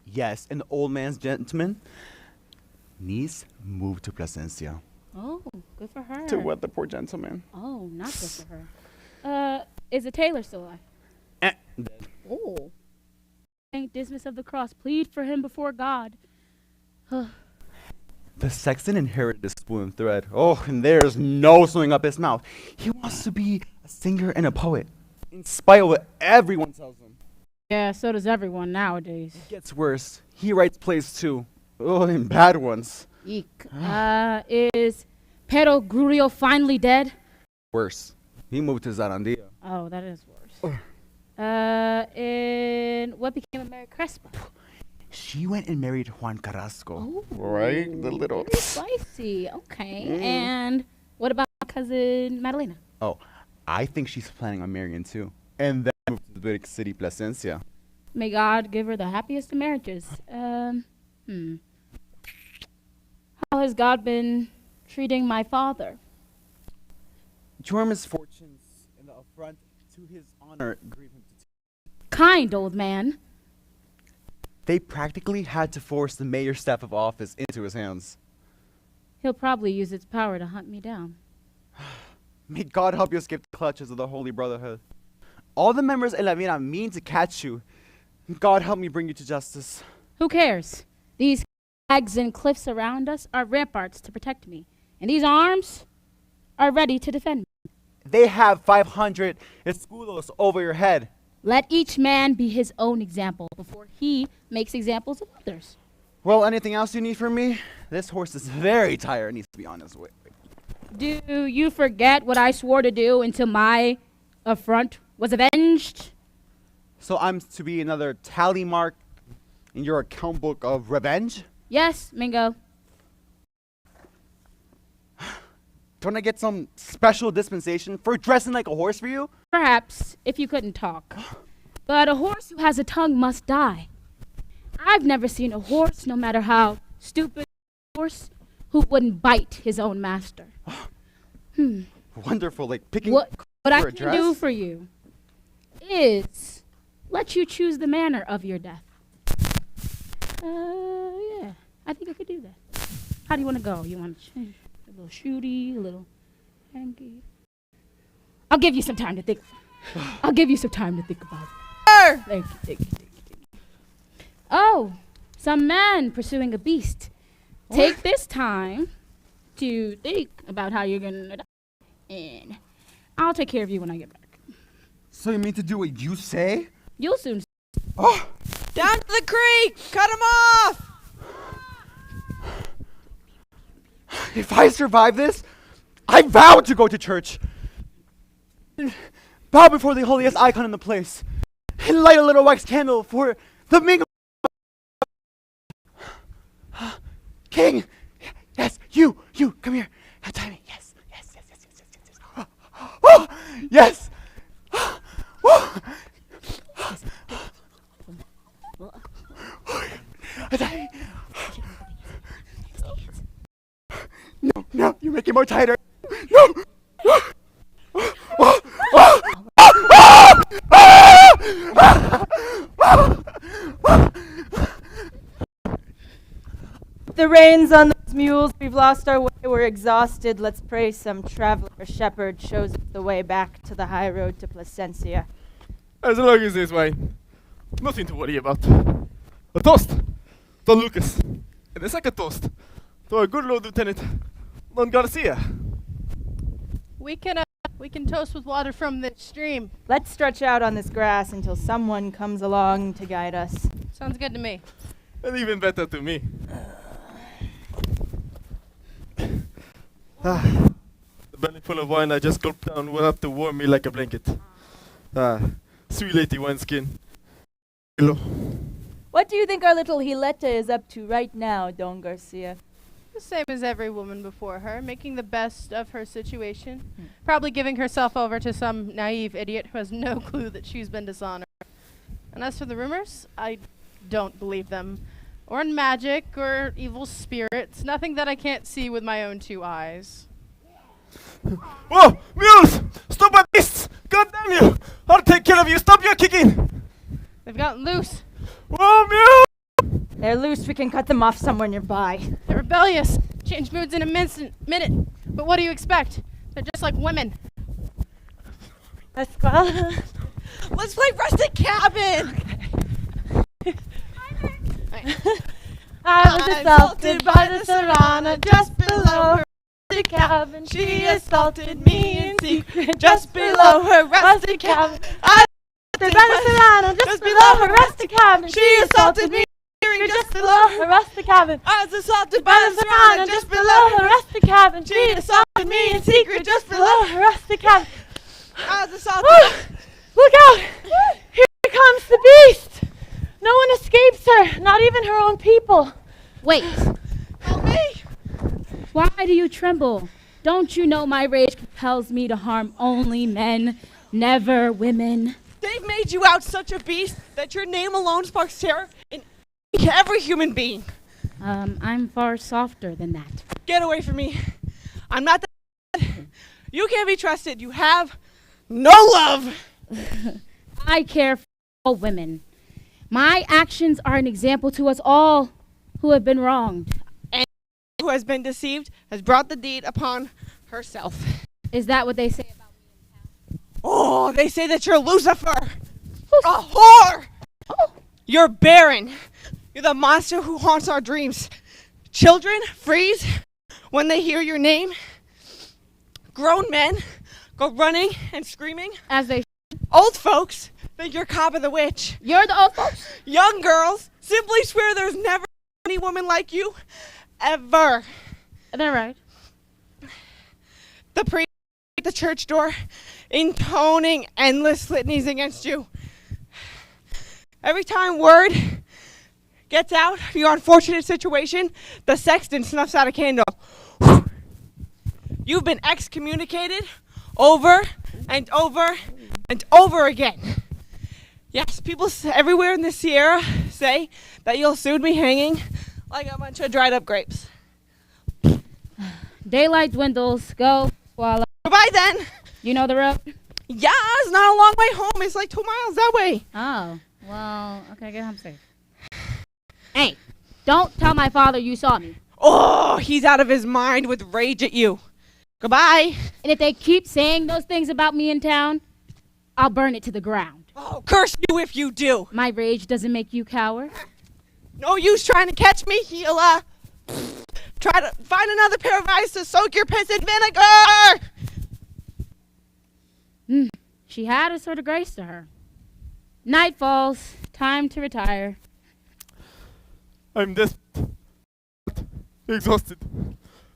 Yes, an old man's gentleman. Niece moved to Placencia. Oh, good for her. To wed the poor gentleman. Oh, not good for her. Is the tailor still alive? Dead. Oh. Saint Dismas of the Cross, plead for him before God. The sexton inherited the spoon and thread. Oh, and there's no sewing up his mouth. He wants to be a singer and a poet, in spite of what everyone tells him. Yeah, so does everyone nowadays. It gets worse. He writes plays too. Oh, them bad ones. Eek. Is Pero Grurio finally dead? Worse. He moved to Zarandia. Oh, that is worse. And what became of Mary Crespa? She went and married Juan Carrasco. Oh, right? The little... very spicy. Okay. And what about my cousin Madalena? Oh, I think she's planning on marrying too. And then move to the big city, Plasencia. May God give her the happiest of marriages. How has God been treating my father? Your misfortunes and the affront to his honor grieve him to tears. Kind old man. They practically had to force the mayor's staff of office into his hands. He'll probably use its power to hunt me down. May God help you escape the clutches of the Holy Brotherhood. All the members in La Mira mean to catch you. God help me bring you to justice. Who cares? These crags and cliffs around us are ramparts to protect me. And these arms are ready to defend me. They have 500 escudos over your head. Let each man be his own example before he makes examples of others. Well, anything else you need from me? This horse is very tired, it needs to be honest with. Do you forget what I swore to do until my affront was avenged? So I'm to be another tally mark in your account book of revenge? Yes, Mingo. Don't I get some special dispensation for dressing like a horse for you? Perhaps, if you couldn't talk. But a horse who has a tongue must die. I've never seen a horse, no matter how stupid a horse, who wouldn't bite his own master. Wonderful, like picking What I for a can do for you is let you choose the manner of your death. Yeah, I think I could do that. How do you want to go? You want to change a little shooty, a little hanky? I'll give you some time to think. I'll give you some time to think about it. Thank you, thank you, thank you, thank you. Oh, some man pursuing a beast. Take this time to think about how you're gonna die, and I'll take care of you when I get back. So you mean to do what you say? You'll soon see. Oh! Down to the creek! Cut him off! If I survive this, I vow to go to church. Bow before the holiest icon in the place. And light a little wax candle for the Mingo. King! Yes, you, come here. Time me. Yes. Oh, yes! No, you make it more tighter. No! The reins on those mules, we've lost our way, we're exhausted. Let's pray some traveler or shepherd shows us the way back to the high road to Plasencia. As long as there's wine, nothing to worry about. A toast, Don Lucas. And a second toast to our good Lord Lieutenant, Don Garcia. We can toast with water from this stream. Let's stretch out on this grass until someone comes along to guide us. Sounds good to me. And even better to me. The belly full of wine I just gulped down will have to warm me like a blanket. Sweet lady wineskin. Hello. What do you think our little Gileta is up to right now, Don Garcia? The same as every woman before her, making the best of her situation. Probably giving herself over to some naive idiot who has no clue that she's been dishonored. And as for the rumors, I don't believe them. Or in magic, or evil spirits. Nothing that I can't see with my own two eyes. Whoa! Mules! Stupid beasts! God damn you! I'll take care of you! Stop your kicking! They've gotten loose. Whoa, mules! They're loose, we can cut them off somewhere nearby. They're rebellious. Change moods in a minute. But what do you expect? They're just like women. Let's go. Let's play rustic cabin! I was assaulted by the Serrana just below her rustic cabin. She assaulted me in secret just below her rustic cabin. I was assaulted by the Serrana just below her rustic cabin. She assaulted me in steering just below the rustic cabin. I was assaulted by the Serrana just below the rustic cabin. She assaulted me in secret just below the rustic cabin. I was assaulted. Look out! Here comes the beast! No one escapes her, not even her own people. Wait. Help me! Why do you tremble? Don't you know my rage compels me to harm only men, never women? They've made you out such a beast that your name alone sparks terror in every human being. I'm far softer than that. Get away from me. I'm not that. You can't be trusted. You have no love. I care for all women. My actions are an example to us all who have been wronged. And who has been deceived has brought the deed upon herself. Is that what they say about me? Oh, they say that you're Lucifer. A whore. Oh. You're barren. You're the monster who haunts our dreams. Children freeze when they hear your name. Grown men go running and screaming. As they Old folks think you're Copper the Witch. You're the old folks? Young girls simply swear there's never any woman like you, ever. They're right. The priest at the church door, intoning endless litanies against you. Every time word gets out of your unfortunate situation, the sexton snuffs out a candle. You've been excommunicated over and over and over again. Yes, people everywhere in the Sierra say that you'll soon be hanging like a bunch of dried up grapes. Daylight dwindles. Go, swallow. Goodbye then. You know the road? Yeah, it's not a long way home. It's like 2 miles that way. Oh, well, okay, get home safe. Hey, don't tell my father you saw me. Oh, he's out of his mind with rage at you. Goodbye. And if they keep saying those things about me in town, I'll burn it to the ground. Oh, curse you if you do. My rage doesn't make you cower. No use trying to catch me. He'll, try to find another pair of eyes to soak your piss in vinegar. She had a sort of grace to her. Night falls. Time to retire. I'm desperate. Exhausted.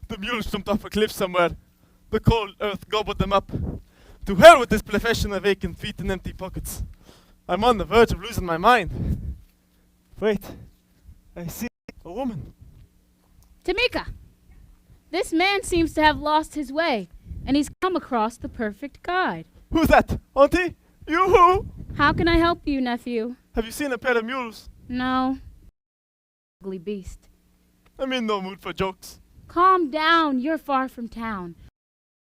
The mules jumped off a cliff somewhere. The cold earth gobbled them up. To hell with this profession of vacant feet and empty pockets. I'm on the verge of losing my mind. Wait. I see a woman. Tamika, this man seems to have lost his way, and he's come across the perfect guide. Who's that? Auntie? You who? How can I help you, nephew? Have you seen a pair of mules? No. Ugly beast. I'm in no mood for jokes. Calm down. You're far from town.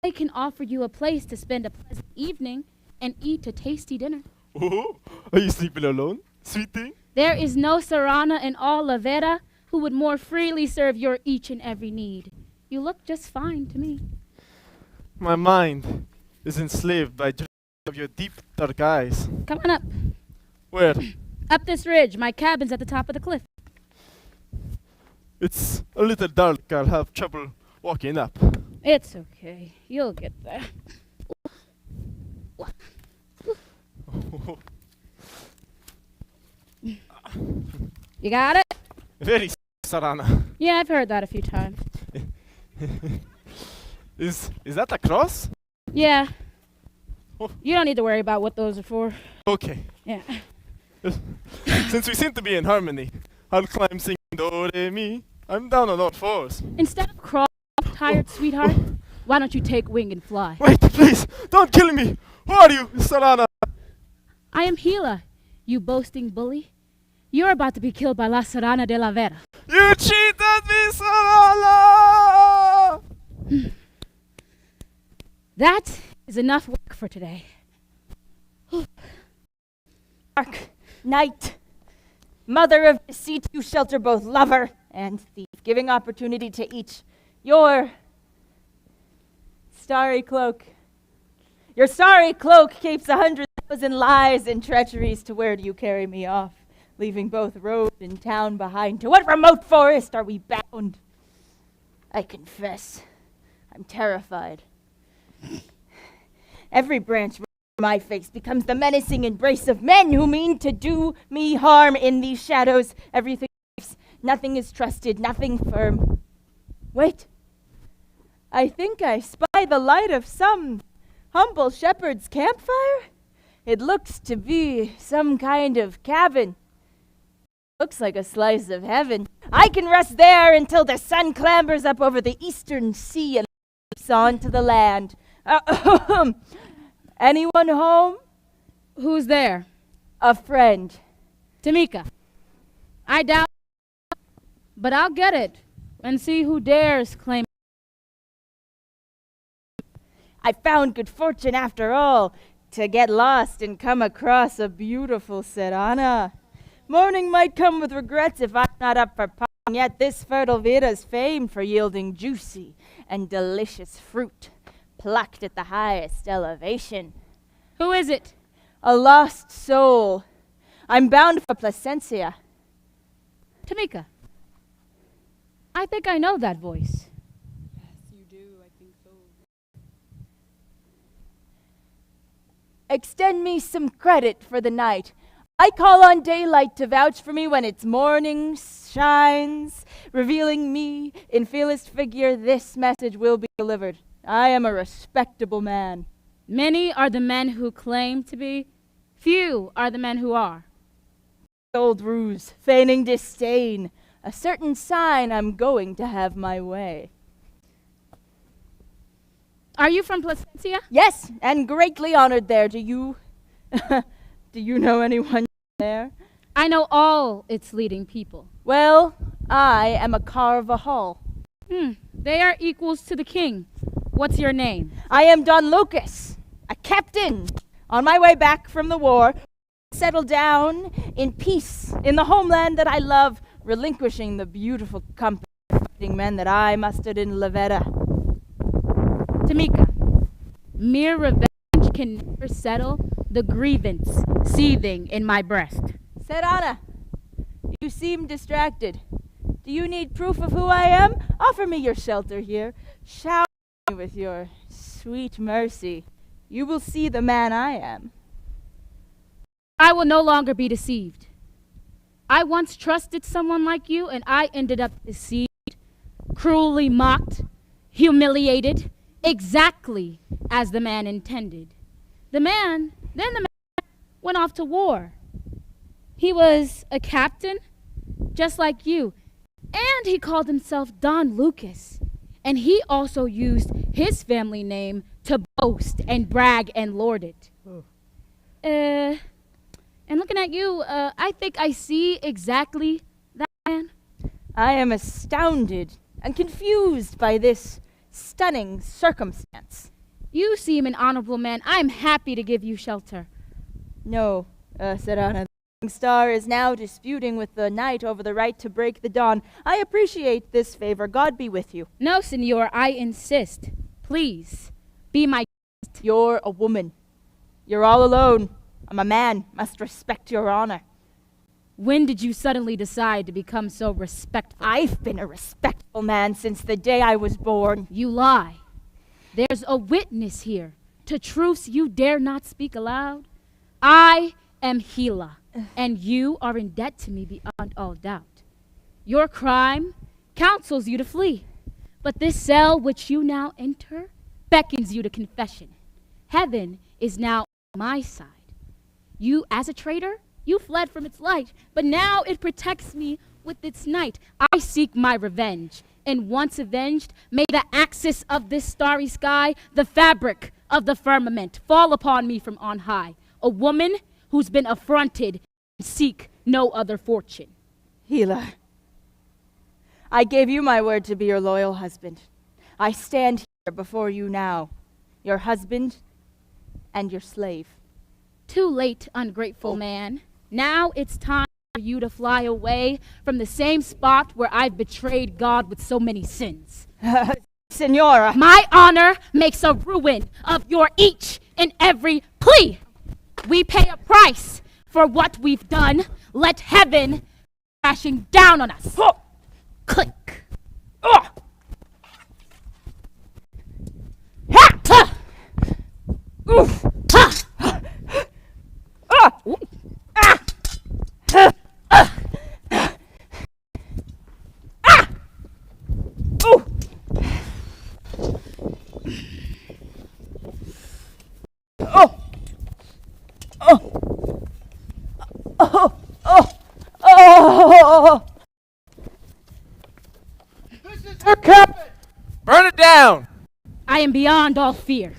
I can offer you a place to spend a pleasant evening and eat a tasty dinner. Oh, are you sleeping alone, sweet thing? There is no SERRANA in all VERA who would more freely serve your each and every need. You look just fine to me. My mind is enslaved by dreams of your deep, dark eyes. Come on up. Where? Up this ridge. My cabin's at the top of the cliff. It's a little dark. I'll have trouble walking up. It's okay. You'll get there. You got it? Very SERRANA. Yeah, I've heard that a few times. Is that a cross? Yeah. Oh. You don't need to worry about what those are for. Okay. Yeah. Since we seem to be in harmony, I'll climb singing do re mi. I'm down on all fours. Instead of crawling, tired sweetheart, why don't you take wing and fly? Wait, please, don't kill me. Who are you, SERRANA? I am Gila, you boasting bully. You're about to be killed by La SERRANA de la VERA. You cheated me, SERRANA! That is enough work for today. Dark night. Mother of deceit, you shelter both lover and thief, giving opportunity to each. Your starry cloak. Your starry cloak keeps 100,000 lies and treacheries. To where do you carry me off, leaving both road and town behind? To what remote forest are we bound? I confess, I'm terrified. Every branch of my face becomes the menacing embrace of men who mean to do me harm in these shadows. Everything I've Nothing is trusted, nothing firm. Wait. I think I spy the light of some humble shepherd's campfire. It looks to be some kind of cabin. Looks like a slice of heaven. I can rest there until the sun clambers up over the eastern sea and leaps onto the land. Anyone home? Who's there? A friend. Tamika. I doubt, but I'll get it and see who dares claim. I found good fortune after all to get lost and come across a beautiful SERRANA. Morning might come with regrets if I'm not up for pawing, yet this fertile VERA's famed for yielding juicy and delicious fruit, plucked at the highest elevation. Who is it? A lost soul. I'm bound for Placencia. Tamika. I think I know that voice. Yes, you do. I think so. Extend me some credit for the night. I call on daylight to vouch for me when its morning shines, revealing me in fullest figure. This message will be delivered. I am a respectable man. Many are the men who claim to be. Few are the men who are. Old ruse, feigning disdain, a certain sign I'm going to have my way. Are you from Placencia? Yes, and greatly honored there. Do you know anyone there? I know all its leading people. Well, I am a Carvajal. They are equals to the king. What's your name? I am Don Lucas, a captain. On my way back from the war, settle down in peace in the homeland that I love, relinquishing the beautiful company of fighting men that I mustered in VERA. Tamika, mere revenge can never settle the grievance seething in my breast. SERRANA, you seem distracted. Do you need proof of who I am? Offer me your shelter here. Shower me with your sweet mercy. You will see the man I am. I will no longer be deceived. I once trusted someone like you, and I ended up deceived, cruelly mocked, humiliated, exactly as the man intended. The man went off to war. He was a captain, just like you, and he called himself Don Lucas. And he also used his family name to boast and brag and lord it. And looking at you, I think I see exactly that man. I am astounded and confused by this stunning circumstance. You seem an honorable man. I'm happy to give you shelter. No, SERRANA. The star is now disputing with the night over the right to break the dawn. I appreciate this favor. God be with you. No, senor, I insist. Please, be my guest. You're a woman. You're all alone. I'm a man. Must respect your honor. When did you suddenly decide to become so respectful? I've been a respectful man since the day I was born. You lie. There's a witness here to truths you dare not speak aloud. I am Gila, and you are in debt to me beyond all doubt. Your crime counsels you to flee, but this cell which you now enter beckons you to confession. Heaven is now on my side. You, as a traitor, you fled from its light, but now it protects me with its night. I seek my revenge, and once avenged, may the axis of this starry sky, the fabric of the firmament, fall upon me from on high. A woman who's been affronted and seek no other fortune. Gila, I gave you my word to be your loyal husband. I stand here before you now, your husband and your slave. Too late, ungrateful man. Now it's time for you to fly away from the same spot where I've betrayed God with so many sins. Senora. My honor makes a ruin of your each and every plea. We pay a price for what we've done. Let heaven crashing down on us. Click. Oof. This is her cabin! Burn it down! I am beyond all fear.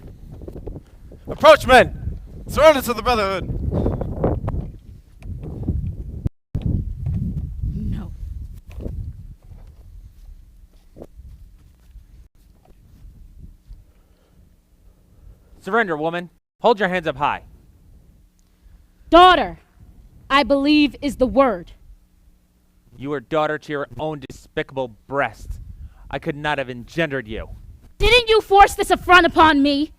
Approach, men! Surrender to the Brotherhood! No. Surrender, woman. Hold your hands up high. Daughter, I believe is the word. You are daughter to your own despicable breast. I could not have engendered you. Didn't you force this affront upon me?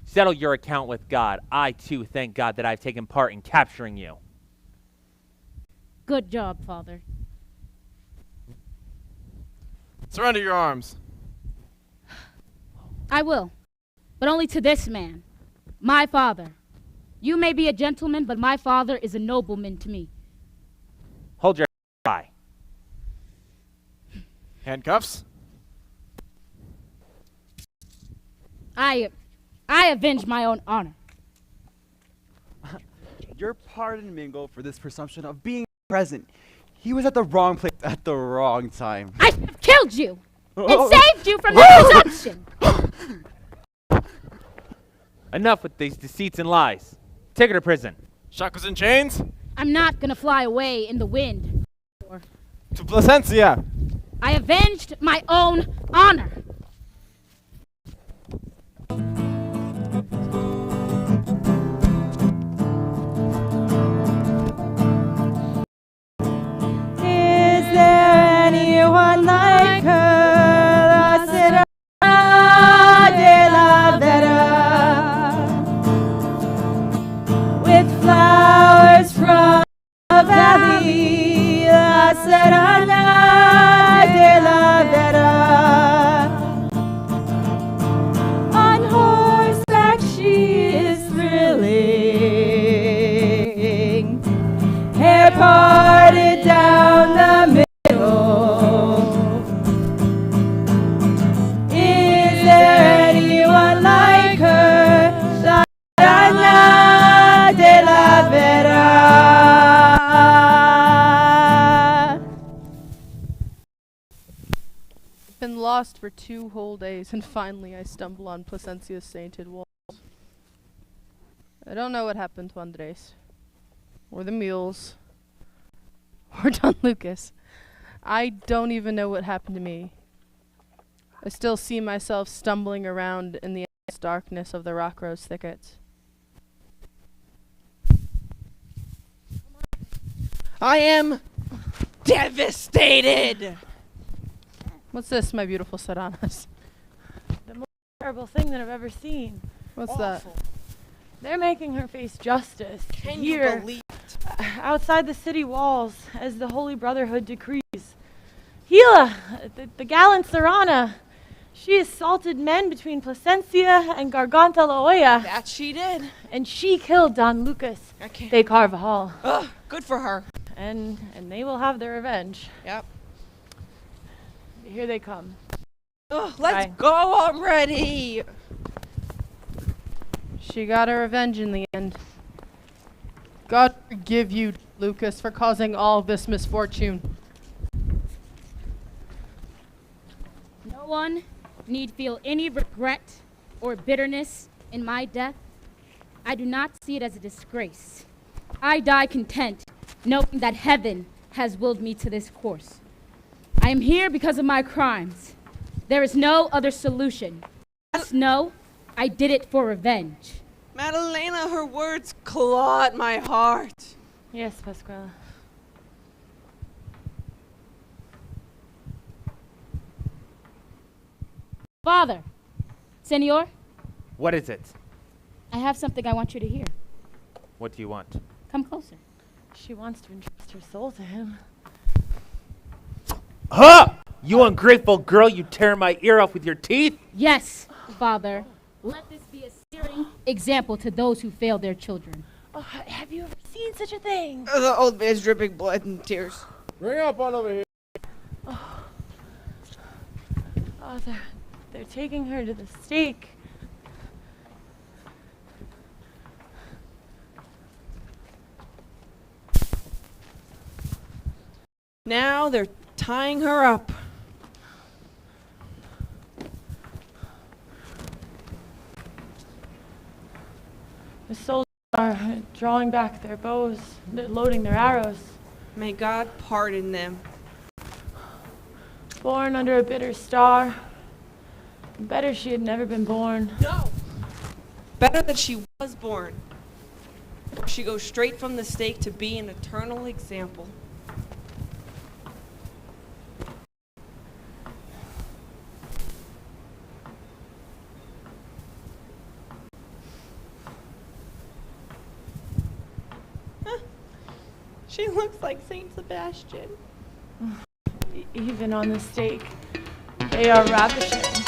Settle your account with God. I, too, thank God that I've taken part in capturing you. Good job, Father. Surrender your arms. I will, but only to this man, my father. You may be a gentleman, but my father is a nobleman to me. Hold your high. Handcuffs? I avenge my own honor. Your pardon, Mingo, for this presumption of being present. He was at the wrong place at the wrong time. I have killed you and saved you from that presumption. Enough with these deceits and lies. Take her to prison. Shackles and chains? I'm not gonna fly away in the wind. To Placencia! I avenged my own honor. Is there anyone like her? La Serrana de la Vera, with flowers from the valley. La Serrana de la Vera, on horseback she is thrilling, hair parted down the middle. Is there anyone like her? La Serrana de la Vera. Been lost for 2 whole days, and finally I stumble on Placencia's sainted walls. I don't know what happened to Andres, or the mules, or Don Lucas. I don't even know what happened to me. I still see myself stumbling around in the endless darkness of the rock rose thickets. I am devastated. What's this, my beautiful Serranas? The most terrible thing that I've ever seen. What's that? They're making her face justice Can you here, believe outside the city walls, as the Holy Brotherhood decrees. Gila, the gallant Serrana, she assaulted men between Placencia and Garganta La Olla, that she did? and she killed Don Lucas I can't. de Carvajal. Ugh, good for her. And they will have their revenge. Yep. Here they come. Ugh, let's Bye. go already. She got her revenge in the end. God forgive you, Lucas, for causing all this misfortune. No one need feel any regret or bitterness in my death. I do not see it as a disgrace. I die content, knowing that heaven has willed me to this course. I am here because of my crimes. There is no other solution. Just know I did it for revenge. Madalena, her words claw at my heart. Yes, Pasquale. Father, Senor, What is it? I have something I want you to hear. What do you want? Come closer. She wants to entrust her soul to him. Huh! You ungrateful girl, you tear my ear off with your teeth? Yes, Father. Let this be a searing example to those who fail their children. Oh, have you ever seen such a thing? The old man's dripping blood and tears. Bring up on over here. Oh, they're taking her to the stake. Now they're tying her up. The soldiers are drawing back their bows. They're loading their arrows. May God pardon them. Born under a bitter star. Better she had never been born. No! Better that she was born. She goes straight from the stake to be an eternal example. She looks like Saint Sebastian. Even on the stake, they are ravishing.